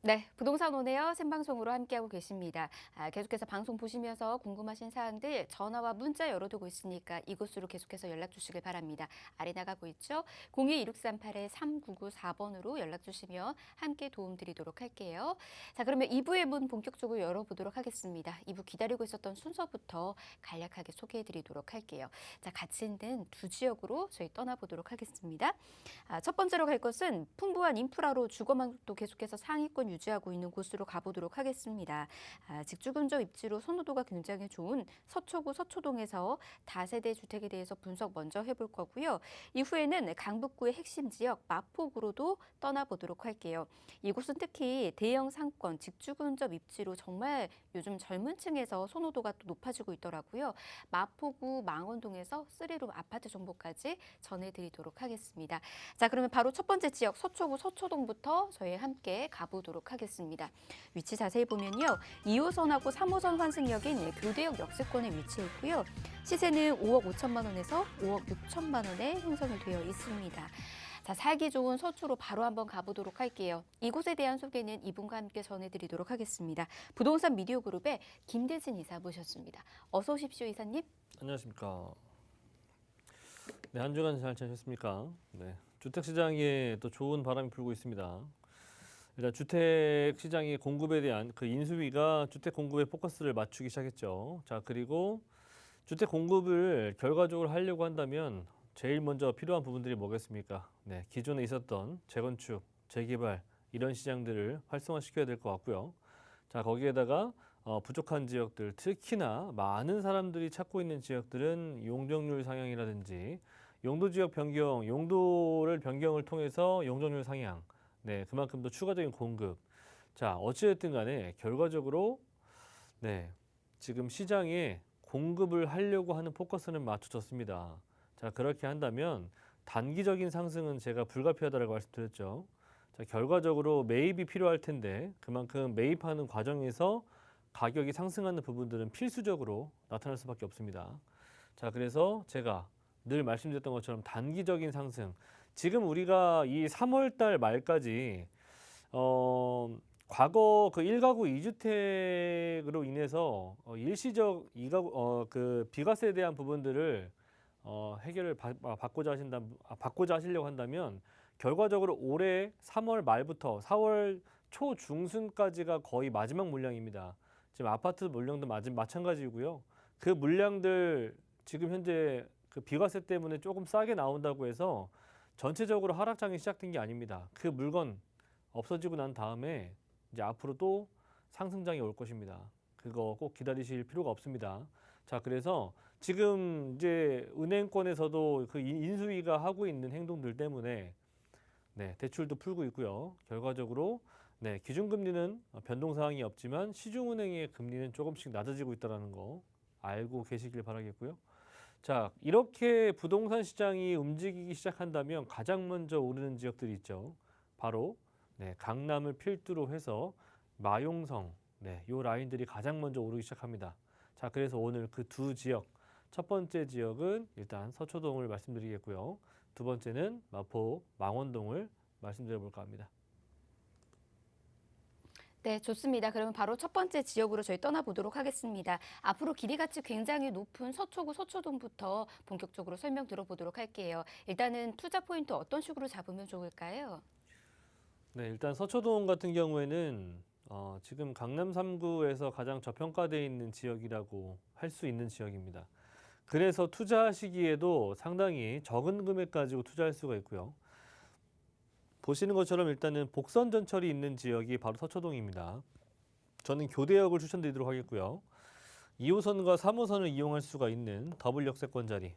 S1: 네, 부동산 오네요. 생방송으로 함께하고 계십니다. 계속해서 방송 보시면서 궁금하신 사항들 전화와 문자 열어두고 있으니까 이곳으로 계속해서 연락 주시길 바랍니다. 아래 나가고 있죠? 02-1638-3994번으로 연락 주시면 함께 도움 드리도록 할게요. 자, 그러면 2부의 문 본격적으로 열어보도록 하겠습니다. 2부 기다리고 있었던 순서부터 간략하게 소개해 드리도록 할게요. 자, 가치 있는 두 지역으로 저희 떠나보도록 하겠습니다. 첫 번째로 갈 것은 풍부한 인프라로 주거망도 계속해서 상위권 유지하고 있는 곳으로 가보도록 하겠습니다. 직주근접 입지로 선호도가 굉장히 좋은 서초구 서초동에서 다세대 주택에 대해서 분석 먼저 해볼 거고요. 이후에는 강북구의 핵심 지역 마포구로도 떠나보도록 할게요. 이곳은 특히 대형 상권, 직주근접 입지로 정말 요즘 젊은 층에서 선호도가 또 높아지고 있더라고요. 마포구 망원동에서 3룸 아파트 정보까지 전해드리도록 하겠습니다. 자, 그러면 바로 첫 번째 지역 서초구 서초동부터 저희 함께 가보도록 하겠습니다. 위치 자세히 보면요. 2호선하고 3호선 환승역인 교대역 역세권에 위치해 있고요. 시세는 5억 5천만 원에서 5억 6천만 원에 형성이 되어 있습니다. 자, 살기 좋은 서초로 바로 한번 가보도록 할게요. 이곳에 대한 소개는 이분과 함께 전해드리도록 하겠습니다. 부동산 미디어 그룹의 김대진 이사 모셨습니다. 어서 오십시오, 이사님.
S3: 안녕하십니까. 네, 한 주간 잘 지내셨습니까? 네, 주택 시장에 또 좋은 바람이 불고 있습니다. 일단 주택 시장의 공급에 대한 그 인수위가 주택 공급에 포커스를 맞추기 시작했죠. 자, 그리고 주택 공급을 결과적으로 하려고 한다면 제일 먼저 필요한 부분들이 뭐겠습니까? 네, 기존에 있었던 재건축, 재개발 이런 시장들을 활성화시켜야 될 것 같고요. 자, 거기에다가 부족한 지역들, 특히나 많은 사람들이 찾고 있는 지역들은 용적률 상향이라든지 용도 지역 변경, 용도를 변경을 통해서 용적률 상향, 네, 그만큼 더 추가적인 공급. 자, 어찌됐든 간에 결과적으로 네, 지금 시장에 공급을 하려고 하는 포커스는 맞춰졌습니다. 자, 그렇게 한다면 단기적인 상승은 제가 불가피하다라고 말씀드렸죠. 자, 결과적으로 매입이 필요할 텐데 그만큼 매입하는 과정에서 가격이 상승하는 부분들은 필수적으로 나타날 수밖에 없습니다. 자, 그래서 제가 늘 말씀드렸던 것처럼 단기적인 상승. 지금 우리가 이 3월 달 말까지 과거 그 1가구 2주택으로 인해서 일시적 그 비과세에 대한 부분들을 해결을 받고자 하시려고 한다면 결과적으로 올해 3월 말부터 4월 초 중순까지가 거의 마지막 물량입니다. 지금 아파트 물량도 마찬가지고요. 그 물량들 지금 현재 그 비과세 때문에 조금 싸게 나온다고 해서 전체적으로 하락장이 시작된 게 아닙니다. 그 물건 없어지고 난 다음에 이제 앞으로 또 상승장이 올 것입니다. 그거 꼭 기다리실 필요가 없습니다. 자, 그래서 지금 이제 은행권에서도 그 인수위가 하고 있는 행동들 때문에 네, 대출도 풀고 있고요. 결과적으로 네, 기준금리는 변동사항이 없지만 시중은행의 금리는 조금씩 낮아지고 있다는 거 알고 계시길 바라겠고요. 자, 이렇게 부동산 시장이 움직이기 시작한다면 가장 먼저 오르는 지역들이 있죠. 바로 네, 강남을 필두로 해서 마용성, 네, 요 라인들이 가장 먼저 오르기 시작합니다. 자, 그래서 오늘 그 두 지역, 첫 번째 지역은 일단 서초동을 말씀드리겠고요. 두 번째는 마포 망원동을 말씀드려볼까 합니다.
S1: 네, 좋습니다. 그러면 바로 첫 번째 지역으로 저희 떠나보도록 하겠습니다. 앞으로 길이같이 굉장히 높은 서초구 서초동부터 본격적으로 설명 들어보도록 할게요. 일단은 투자 포인트 어떤 식으로 잡으면 좋을까요?
S3: 네, 일단 서초동 같은 경우에는 지금 강남 3구에서 가장 저평가되어 있는 지역이라고 할 수 있는 지역입니다. 그래서 투자하시기에도 상당히 적은 금액 가지고 투자할 수가 있고요. 보시는 것처럼 일단은 복선 전철이 있는 지역이 바로 서초동입니다. 저는 교대역을 추천드리도록 하겠고요. 2호선과 3호선을 이용할 수가 있는 더블 역세권 자리.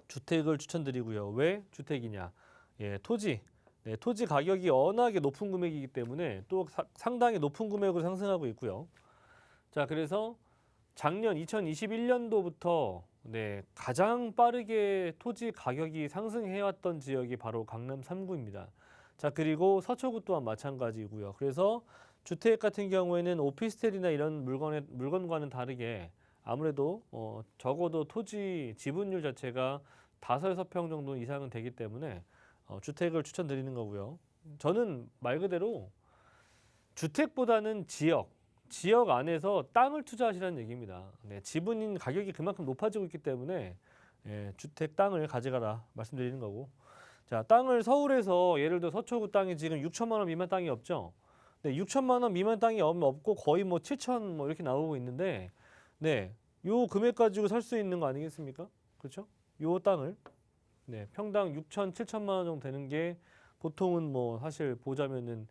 S3: 주택을 추천드리고요. 왜 주택이냐? 예, 토지. 네, 토지 가격이 워낙에 높은 금액이기 때문에 또 상당히 높은 금액으로 상승하고 있고요. 자, 그래서 작년 2021년도부터 네, 가장 빠르게 토지 가격이 상승해왔던 지역이 바로 강남 3구입니다. 자, 그리고 서초구 또한 마찬가지고요. 그래서 주택 같은 경우에는 오피스텔이나 이런 물건과는 다르게 아무래도 적어도 토지 지분율 자체가 5~6평 정도 이상은 되기 때문에 주택을 추천드리는 거고요. 저는 말 그대로 주택보다는 지역 안에서 땅을 투자하시라는 얘기입니다. 네, 지분 가격이 그만큼 높아지고 있기 때문에 예, 주택 땅을 가져가라 말씀드리는 거고. 자, 땅을 서울에서 예를 들어 서초구 땅이 지금 6천만 원 미만 땅이 없죠. 네, 6천만 원 미만 땅이 없고 거의 뭐 7천 뭐 이렇게 나오고 있는데, 네, 요 금액 가지고 살 수 있는 거 아니겠습니까? 그렇죠? 요 땅을 네, 평당 6천, 7천만 원 정도 되는 게 보통은 뭐 사실 보자면은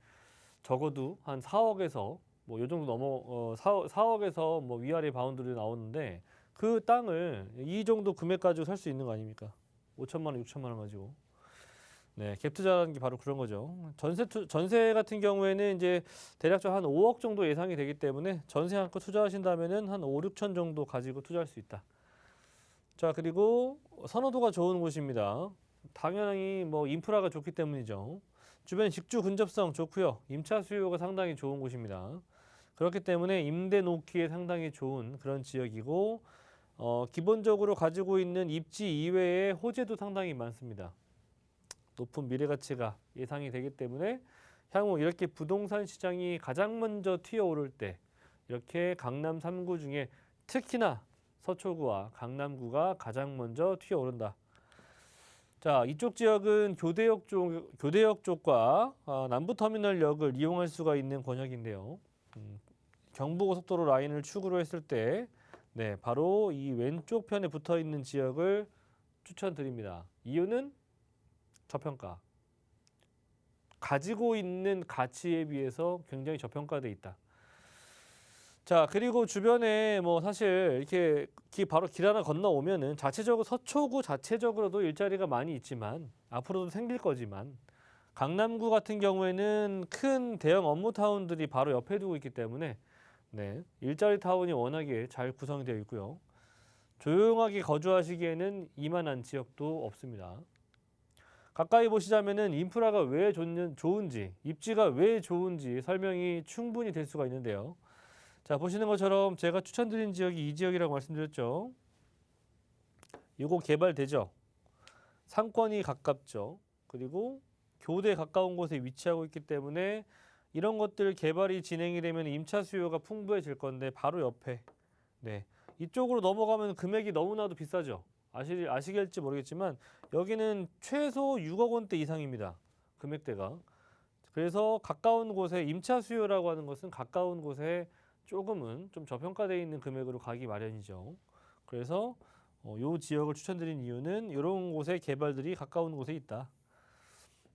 S3: 적어도 한 4억에서 뭐 요 정도 4억에서 뭐 위아래 바운드리 나오는데 그 땅을 이 정도 금액 가지고 살 수 있는 거 아닙니까? 5천만 원, 6천만 원 가지고. 네, 갭 투자라는 게 바로 그런 거죠. 전세 같은 경우에는 이제 대략적으로 한 5억 정도 예상이 되기 때문에 전세 한껏 투자하신다면은 한 5, 6천 정도 가지고 투자할 수 있다. 자, 그리고 선호도가 좋은 곳입니다. 당연히 뭐 인프라가 좋기 때문이죠. 주변 직주 근접성 좋고요. 임차 수요가 상당히 좋은 곳입니다. 그렇기 때문에 임대 놓기에 상당히 좋은 그런 지역이고 기본적으로 가지고 있는 입지 이외의 호재도 상당히 많습니다. 높은 미래 가치가 예상이 되기 때문에 향후 이렇게 부동산 시장이 가장 먼저 튀어오를 때 이렇게 강남 3구 중에 특히나 서초구와 강남구가 가장 먼저 튀어오른다. 자, 이쪽 지역은 교대역 쪽과 남부터미널역을 이용할 수가 있는 권역인데요. 경부고속도로 라인을 축으로 했을 때 네, 바로 이 왼쪽 편에 붙어 있는 지역을 추천드립니다. 이유는 저평가. 가지고 있는 가치에 비해서 굉장히 저평가돼 있다. 자, 그리고 주변에 뭐 사실 이렇게 바로 길 하나 건너오면은 자체적으로 서초구 자체적으로도 일자리가 많이 있지만 앞으로도 생길 거지만 강남구 같은 경우에는 큰 대형 업무 타운들이 바로 옆에 두고 있기 때문에 네, 일자리 타운이 워낙에 잘 구성이 되어 있고요. 조용하게 거주하시기에는 이만한 지역도 없습니다. 가까이 보시자면은 인프라가 왜 좋은지, 입지가 왜 좋은지 설명이 충분히 될 수가 있는데요. 자, 보시는 것처럼 제가 추천드린 지역이 이 지역이라고 말씀드렸죠. 이거 개발되죠. 상권이 가깝죠. 그리고 교대에 가까운 곳에 위치하고 있기 때문에 이런 것들 개발이 진행이 되면 임차 수요가 풍부해질 건데 바로 옆에 네, 이쪽으로 넘어가면 금액이 너무나도 비싸죠. 아시겠지 모르겠지만 여기는 최소 6억 원대 이상입니다. 금액대가. 그래서 가까운 곳에 임차 수요라고 하는 것은 가까운 곳에 조금은 좀 저평가되어 있는 금액으로 가기 마련이죠. 그래서 이 지역을 추천드린 이유는 이런 곳에 개발들이 가까운 곳에 있다.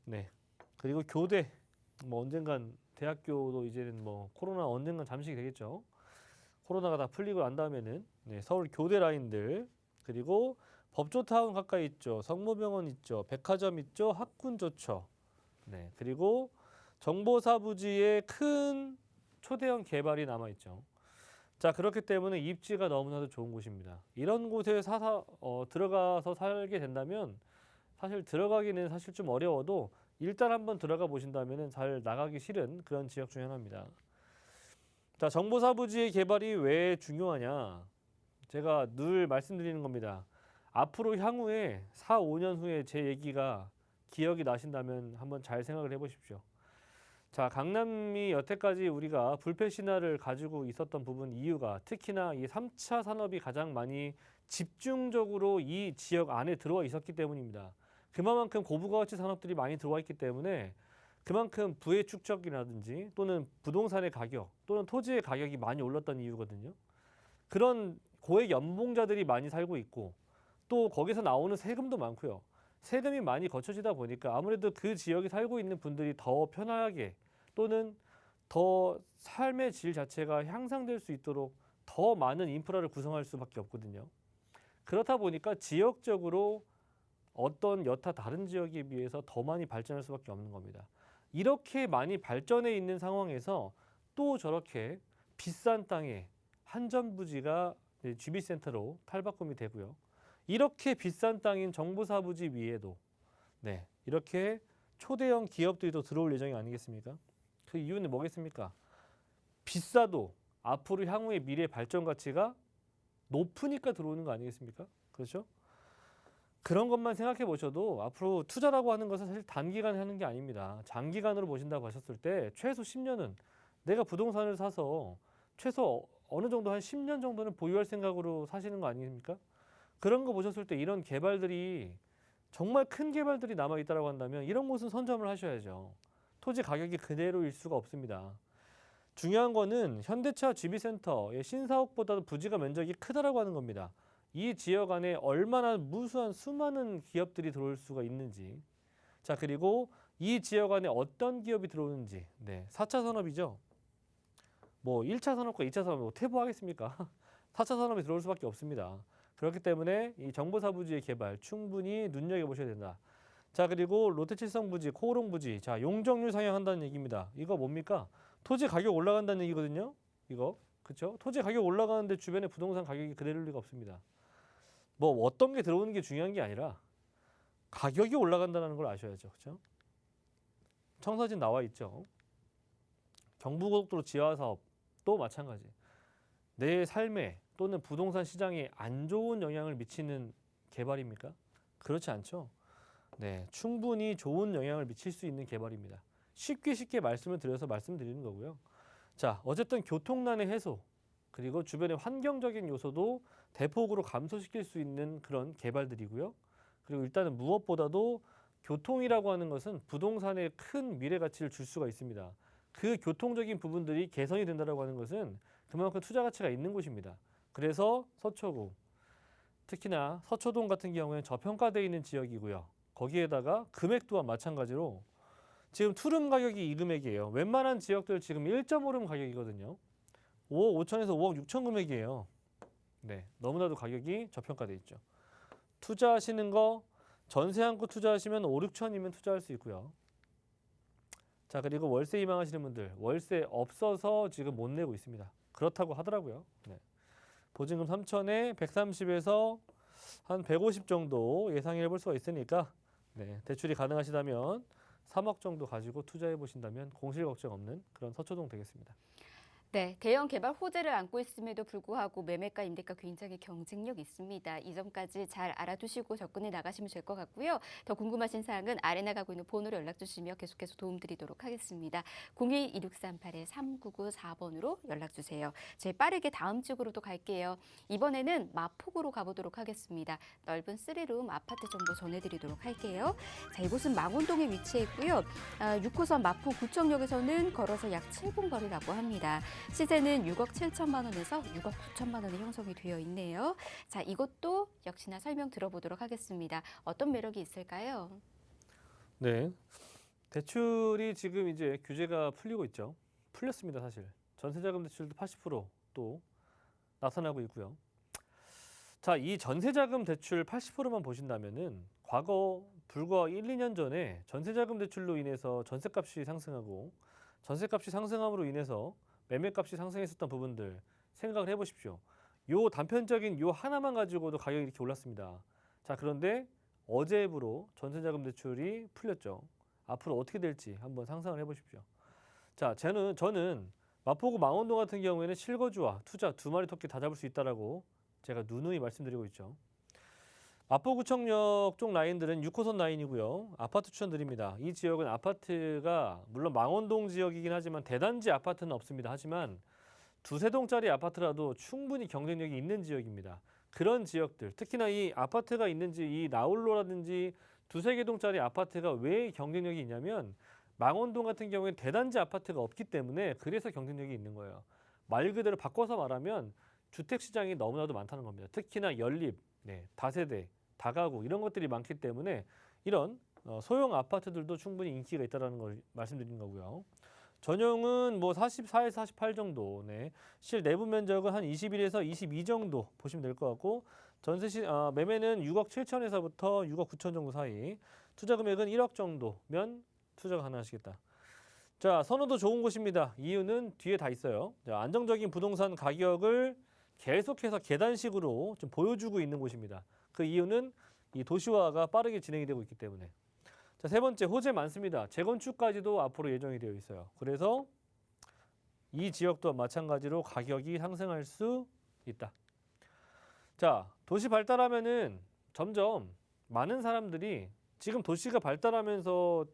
S3: 네. 그리고 교대 뭐 언젠간 대학교도 이제는 뭐 코로나 언젠간 잠식이 되겠죠. 코로나가 다 풀리고 난 다음에는 네, 서울 교대 라인들 그리고 법조타운 가까이 있죠. 성모병원 있죠. 백화점 있죠. 학군 좋죠. 네. 그리고 정보사 부지에 큰 초대형 개발이 남아 있죠. 자, 그렇기 때문에 입지가 너무나도 좋은 곳입니다. 이런 곳에 들어가서 살게 된다면 사실 들어가기는 사실 좀 어려워도 일단 한번 들어가 보신다면 잘 나가기 싫은 그런 지역 중에 하나입니다. 자, 정보사 부지의 개발이 왜 중요하냐? 제가 늘 말씀드리는 겁니다. 앞으로 향후에 4, 5년 후에 제 얘기가 기억이 나신다면 한번 잘 생각을 해보십시오. 자, 강남이 여태까지 우리가 불패 신화를 가지고 있었던 부분 이유가 특히나 이 3차 산업이 가장 많이 집중적으로 이 지역 안에 들어와 있었기 때문입니다. 그만큼 고부가가치 산업들이 많이 들어와 있기 때문에 그만큼 부의 축적이라든지 또는 부동산의 가격 또는 토지의 가격이 많이 올랐던 이유거든요. 그런 고액 연봉자들이 많이 살고 있고 또 거기서 나오는 세금도 많고요. 세금이 많이 거쳐지다 보니까 아무래도 그 지역에 살고 있는 분들이 더 편하게 또는 더 삶의 질 자체가 향상될 수 있도록 더 많은 인프라를 구성할 수밖에 없거든요. 그렇다 보니까 지역적으로 어떤 여타 다른 지역에 비해서 더 많이 발전할 수밖에 없는 겁니다. 이렇게 많이 발전해 있는 상황에서 또 저렇게 비싼 땅에 한전부지가 GB센터로 탈바꿈이 되고요. 이렇게 비싼 땅인 정보사부지 위에도 네, 이렇게 초대형 기업들이 또 들어올 예정이 아니겠습니까? 그 이유는 뭐겠습니까? 비싸도 앞으로 향후의 미래 발전 가치가 높으니까 들어오는 거 아니겠습니까? 그렇죠? 그런 것만 생각해 보셔도 앞으로 투자라고 하는 것은 사실 단기간에 하는 게 아닙니다. 장기간으로 보신다고 하셨을 때 최소 10년은 내가 부동산을 사서 최소 어느 정도 한 10년 정도는 보유할 생각으로 사시는 거 아닙니까? 그런 거 보셨을 때 이런 개발들이 정말 큰 개발들이 남아 있다고 한다면 이런 곳은 선점을 하셔야죠. 토지 가격이 그대로일 수가 없습니다. 중요한 거는 현대차 GB센터의 신사옥보다도 부지가 면적이 크다라고 하는 겁니다. 이 지역 안에 얼마나 무수한 수많은 기업들이 들어올 수가 있는지. 자, 그리고 이 지역 안에 어떤 기업이 들어오는지. 네, 4차 산업이죠. 뭐 1차 산업과 2차 산업 뭐 퇴보하겠습니까? 4차 산업이 들어올 수밖에 없습니다. 그렇기 때문에 이 정보사 부지의 개발 충분히 눈여겨보셔야 된다. 자, 그리고 롯데칠성 부지, 코오롱 부지, 자, 용적률 상향한다는 얘기입니다. 이거 뭡니까? 토지 가격 올라간다는 얘기거든요. 이거 그렇죠? 토지 가격 올라가는데 주변에 부동산 가격이 그대로일 리가 없습니다. 뭐 어떤 게 들어오는 게 중요한 게 아니라 가격이 올라간다는 걸 아셔야죠. 그렇죠? 청사진 나와 있죠. 경부고속도로 지하 사업도 마찬가지. 내 삶에 또는 부동산 시장에 안 좋은 영향을 미치는 개발입니까? 그렇지 않죠. 네, 충분히 좋은 영향을 미칠 수 있는 개발입니다. 쉽게 말씀을 드려서 말씀드리는 거고요. 자, 어쨌든 교통난의 해소 그리고 주변의 환경적인 요소도 대폭으로 감소시킬 수 있는 그런 개발들이고요. 그리고 일단은 무엇보다도 교통이라고 하는 것은 부동산에 큰 미래 가치를 줄 수가 있습니다. 그 교통적인 부분들이 개선이 된다고 하는 것은 그만큼 투자 가치가 있는 곳입니다. 그래서 서초구, 특히나 서초동 같은 경우에는 저평가되어 있는 지역이고요. 거기에다가 금액 또한 마찬가지로 지금 투룸 가격이 이 금액이에요. 웬만한 지역들 지금 1.5룸 가격이거든요. 5억 5천에서 5억 6천 금액이에요. 네, 너무나도 가격이 저평가돼 있죠. 투자하시는 거 전세 안고 투자하시면 5, 6천이면 투자할 수 있고요. 자, 그리고 월세 희망하시는 분들 월세 없어서 지금 못 내고 있습니다. 그렇다고 하더라고요. 네. 보증금 3천에 130에서 한 150 정도 예상해 볼 수가 있으니까 네, 대출이 가능하시다면 3억 정도 가지고 투자해 보신다면 공실 걱정 없는 그런 서초동 되겠습니다.
S1: 네, 대형 개발 호재를 안고 있음에도 불구하고 매매가 임대가 굉장히 경쟁력 있습니다. 이 점까지 잘 알아두시고 접근해 나가시면 될 것 같고요. 더 궁금하신 사항은 아래 나가고 있는 번호로 연락 주시며 계속해서 도움드리도록 하겠습니다. 02-2638-3994번으로 연락 주세요. 저희 빠르게 다음 지역으로도 갈게요. 이번에는 마포구로 가보도록 하겠습니다. 넓은 3룸 아파트 정보 전해드리도록 할게요. 자, 이곳은 망원동에 위치해 있고요. 6호선 마포구청역에서는 걸어서 약 7분 거리라고 합니다. 시세는 6억 7천만 원에서 6억 9천만 원이 형성이 되어 있네요. 자, 이것도 역시나 설명 들어보도록 하겠습니다. 어떤 매력이 있을까요?
S3: 네, 대출이 지금 이제 규제가 풀리고 있죠. 풀렸습니다, 사실. 전세자금 대출도 80%또 나타나고 있고요. 자, 이 전세자금 대출 80%만 보신다면은 과거 불과 1, 2년 전에 전세자금 대출로 인해서 전세값이 상승하고 전세값이 상승함으로 인해서 매매값이 상승했었던 부분들 생각을 해보십시오. 요 단편적인 요 하나만 가지고도 가격이 이렇게 올랐습니다. 자, 그런데 어제부로 전세자금 대출이 풀렸죠. 앞으로 어떻게 될지 한번 상상을 해보십시오. 자, 저는 마포구 망원동 같은 경우에는 실거주와 투자 두 마리 토끼 다 잡을 수 있다라고 제가 누누이 말씀드리고 있죠. 마포구청역 쪽 라인들은 6호선 라인이고요. 아파트 추천드립니다. 이 지역은 아파트가 물론 망원동 지역이긴 하지만 대단지 아파트는 없습니다. 하지만 두세 동짜리 아파트라도 충분히 경쟁력이 있는 지역입니다. 그런 지역들, 특히나 이 아파트가 있는지 이 나홀로라든지 두세 개 동짜리 아파트가 왜 경쟁력이 있냐면 망원동 같은 경우에는 대단지 아파트가 없기 때문에 그래서 경쟁력이 있는 거예요. 말 그대로 바꿔서 말하면 주택 시장이 너무나도 많다는 겁니다. 특히나 연립, 다세대, 다가구 이런 것들이 많기 때문에 이런 소형 아파트들도 충분히 인기가 있다는 걸 말씀드린 거고요. 전용은 뭐 44에서 48 정도, 실 내부 면적은 한 21에서 22 정도 보시면 될 것 같고 매매는 6억 7천에서부터 6억 9천 정도 사이, 투자 금액은 1억 정도면 투자가 가능하시겠다. 자, 선호도 좋은 곳입니다. 이유는 뒤에 다 있어요. 자, 안정적인 부동산 가격을 계속해서 계단식으로 좀 보여주고 있는 곳입니다. 그 이유는 이 도시화가 빠르게 진행이 되고 있기 때문에. 자, 세 번째, 호재 많습니다. 재건축까지도 앞으로 예정이 되어 있어요. 그래서 이 지역도 마찬가지로 가격이 상승할 수 있다. 자, 도시 발달하면은 점점 많은 사람들이 지금 도시가 발달하면서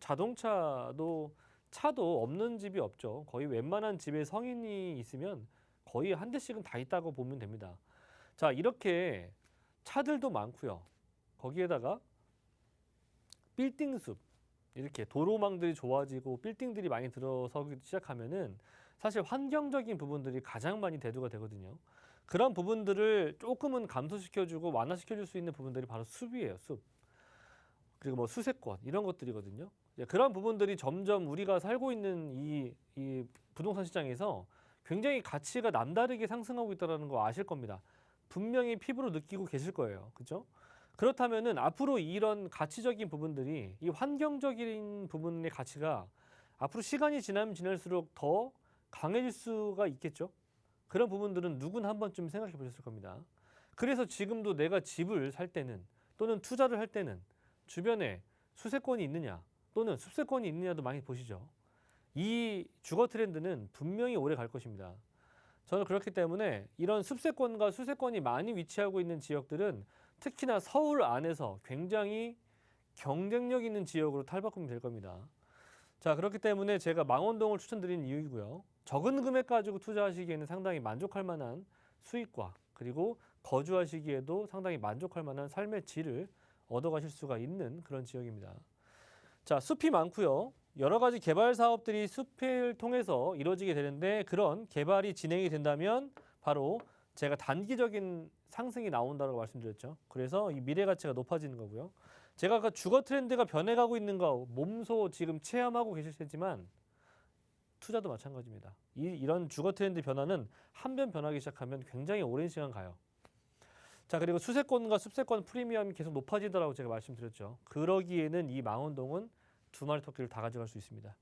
S3: 차도 없는 집이 없죠. 거의 웬만한 집에 성인이 있으면 거의 한 대씩은 다 있다고 보면 됩니다. 자, 이렇게 차들도 많고요. 거기에다가 빌딩 숲, 이렇게 도로망들이 좋아지고 빌딩들이 많이 들어서기 시작하면은 사실 환경적인 부분들이 가장 많이 대두가 되거든요. 그런 부분들을 조금은 감소시켜주고 완화시켜줄 수 있는 부분들이 바로 숲이에요, 숲. 그리고 뭐 수세권 이런 것들이거든요. 그런 부분들이 점점 우리가 살고 있는 이 부동산 시장에서 굉장히 가치가 남다르게 상승하고 있다는 거 아실 겁니다. 분명히 피부로 느끼고 계실 거예요. 그렇죠? 그렇다면은 앞으로 이런 가치적인 부분들이 이 환경적인 부분의 가치가 앞으로 시간이 지나면 지날수록 더 강해질 수가 있겠죠. 그런 부분들은 누구나 한 번쯤 생각해 보셨을 겁니다. 그래서 지금도 내가 집을 살 때는 또는 투자를 할 때는 주변에 수세권이 있느냐 또는 숲세권이 있느냐도 많이 보시죠. 이 주거 트렌드는 분명히 오래 갈 것입니다. 저는 그렇기 때문에 이런 숲세권과 수세권이 많이 위치하고 있는 지역들은 특히나 서울 안에서 굉장히 경쟁력 있는 지역으로 탈바꿈이 될 겁니다. 자, 그렇기 때문에 제가 망원동을 추천드리는 이유이고요. 적은 금액 가지고 투자하시기에는 상당히 만족할 만한 수익과 그리고 거주하시기에도 상당히 만족할 만한 삶의 질을 얻어가실 수가 있는 그런 지역입니다. 자, 숲이 많고요. 여러 가지 개발 사업들이 숲을 통해서 이루어지게 되는데 그런 개발이 진행이 된다면 바로 제가 단기적인 상승이 나온다고 말씀드렸죠. 그래서 이 미래 가치가 높아지는 거고요. 제가 아까 주거 트렌드가 변해가고 있는 거 몸소 지금 체험하고 계실 테지만 투자도 마찬가지입니다. 이런 주거 트렌드 변화는 한 번 변하기 시작하면 굉장히 오랜 시간 가요. 자, 그리고 수세권과 습세권 프리미엄이 계속 높아지더라고 제가 말씀드렸죠. 그러기에는 이 망원동은 두 마리 토끼를 다 가져갈 수 있습니다.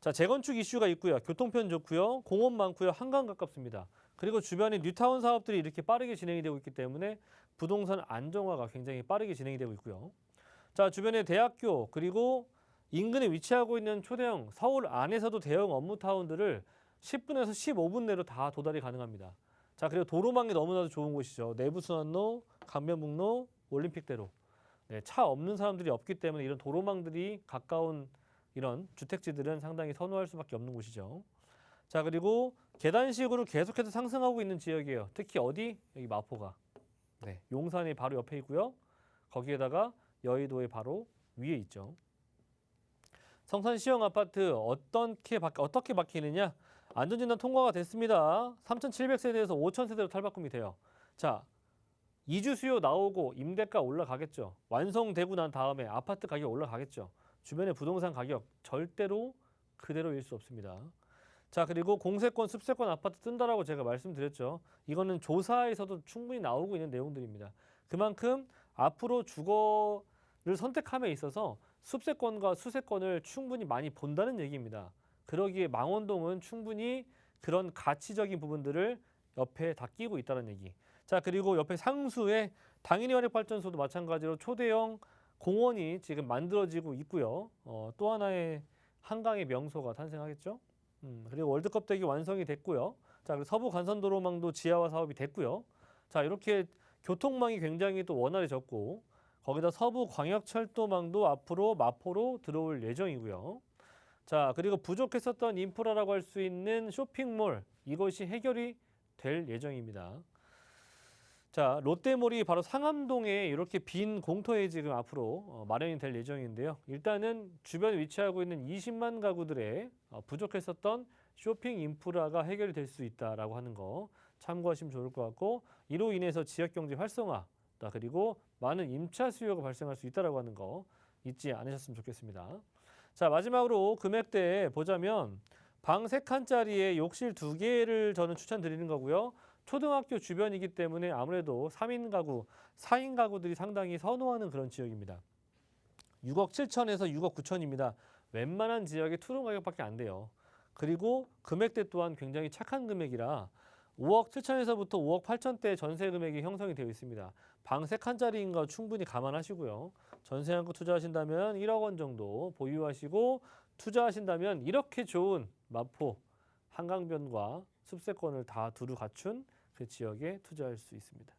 S3: 자, 재건축 이슈가 있고요. 교통편 좋고요. 공원 많고요. 한강 가깝습니다. 그리고 주변에 뉴타운 사업들이 이렇게 빠르게 진행이 되고 있기 때문에 부동산 안정화가 굉장히 빠르게 진행이 되고 있고요. 자, 주변에 대학교 그리고 인근에 위치하고 있는 초대형 서울 안에서도 대형 업무타운들을 10분에서 15분 내로 다 도달이 가능합니다. 자, 그리고 도로망이 너무나도 좋은 곳이죠. 내부순환로, 강변북로, 올림픽대로. 네, 차 없는 사람들이 없기 때문에 이런 도로망들이 가까운 이런 주택지들은 상당히 선호할 수밖에 없는 곳이죠. 자, 그리고 계단식으로 계속해서 상승하고 있는 지역이에요. 특히 어디? 여기 마포가. 네, 용산이 바로 옆에 있고요. 거기에다가 여의도의 바로 위에 있죠. 성산 시형 아파트 어떻게 바뀌느냐? 안전진단 통과가 됐습니다. 3,700세대에서 5,000세대로 탈바꿈이 돼요. 자, 이주 수요 나오고 임대가 올라가겠죠. 완성되고 난 다음에 아파트 가격 올라가겠죠. 주변의 부동산 가격 절대로 그대로일 수 없습니다. 자, 그리고 공세권, 습세권 아파트 뜬다라고 제가 말씀드렸죠. 이거는 조사에서도 충분히 나오고 있는 내용들입니다. 그만큼 앞으로 주거를 선택함에 있어서 습세권과 수세권을 충분히 많이 본다는 얘기입니다. 그러기에 망원동은 충분히 그런 가치적인 부분들을 옆에 다 끼고 있다는 얘기. 자, 그리고 옆에 상수에 당연히 화력발전소도 마찬가지로 초대형 공원이 지금 만들어지고 있고요. 또 하나의 한강의 명소가 탄생하겠죠. 그리고 월드컵 댁이 완성이 됐고요. 자, 그리고 서부 간선도로망도 지하화 사업이 됐고요. 자, 이렇게 교통망이 굉장히 또 원활해졌고 거기다 서부 광역철도망도 앞으로 마포로 들어올 예정이고요. 자, 그리고 부족했었던 인프라라고 할 수 있는 쇼핑몰 이것이 해결이 될 예정입니다. 자, 롯데몰이 바로 상암동에 이렇게 빈 공터에 지금 앞으로 마련이 될 예정인데요. 일단은 주변에 위치하고 있는 20만 가구들의 부족했었던 쇼핑 인프라가 해결이 될 수 있다라고 하는 거 참고하시면 좋을 것 같고 이로 인해서 지역경제 활성화 그리고 많은 임차 수요가 발생할 수 있다라고 하는 거 잊지 않으셨으면 좋겠습니다. 자, 마지막으로 금액대 보자면 방 3칸짜리에 욕실 2개를 저는 추천드리는 거고요. 초등학교 주변이기 때문에 아무래도 3인 가구, 4인 가구들이 상당히 선호하는 그런 지역입니다. 6억 7천에서 6억 9천입니다. 웬만한 지역의 투룸 가격밖에 안 돼요. 그리고 금액대 또한 굉장히 착한 금액이라 5억 7천에서부터 5억 8천대 전세 금액이 형성이 되어 있습니다. 방 3칸짜리인 거 충분히 감안하시고요. 전세한 거 투자하신다면 1억 원 정도 보유하시고 투자하신다면 이렇게 좋은 마포, 한강변과 습세권을 다 두루 갖춘 그 지역에 투자할 수 있습니다.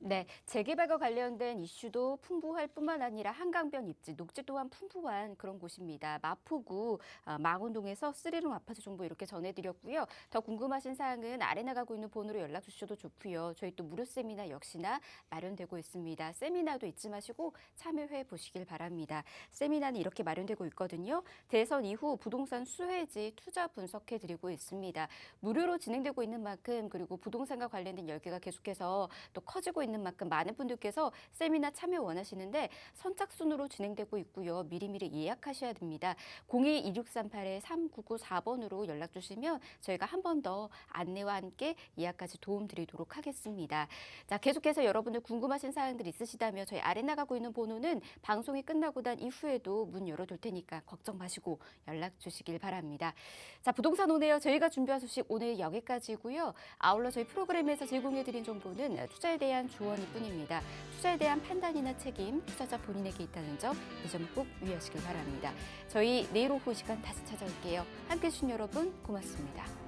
S1: 네, 재개발과 관련된 이슈도 풍부할 뿐만 아니라 한강변 입지, 녹지 또한 풍부한 그런 곳입니다. 마포구 망원동에서 3룸 아파트 정보 이렇게 전해드렸고요. 더 궁금하신 사항은 아래 나가고 있는 번호로 연락 주셔도 좋고요. 저희 또 무료 세미나 역시나 마련되고 있습니다. 세미나도 잊지 마시고 참여해 보시길 바랍니다. 세미나는 이렇게 마련되고 있거든요. 대선 이후 부동산 수혜지 투자 분석해드리고 있습니다. 무료로 진행되고 있는 만큼 그리고 부동산과 관련된 열기가 계속해서 또 커지고 있는 만큼 많은 분들께서 세미나 참여 원하시는데 선착순으로 진행되고 있고요. 미리미리 예약하셔야 됩니다. 02-2638-3994번으로 연락 주시면 저희가 한 번 더 안내와 함께 예약까지 도움드리도록 하겠습니다. 자, 계속해서 여러분들 궁금하신 사항들 있으시다면 저희 아래 나가고 있는 번호는 방송이 끝나고 난 이후에도 문 열어둘 테니까 걱정 마시고 연락 주시길 바랍니다. 자, 부동산 오네요. 저희가 준비한 소식 오늘 여기까지고요. 아울러 저희 프로그램에서 제공해드린 정보는 투자에 대한 조언일 뿐입니다. 투자에 대한 판단이나 책임 투자자 본인에게 있다는 점 이 점 꼭 유의하시길 바랍니다. 저희 내일 오후 시간 다시 찾아올게요. 함께해 주신 여러분 고맙습니다.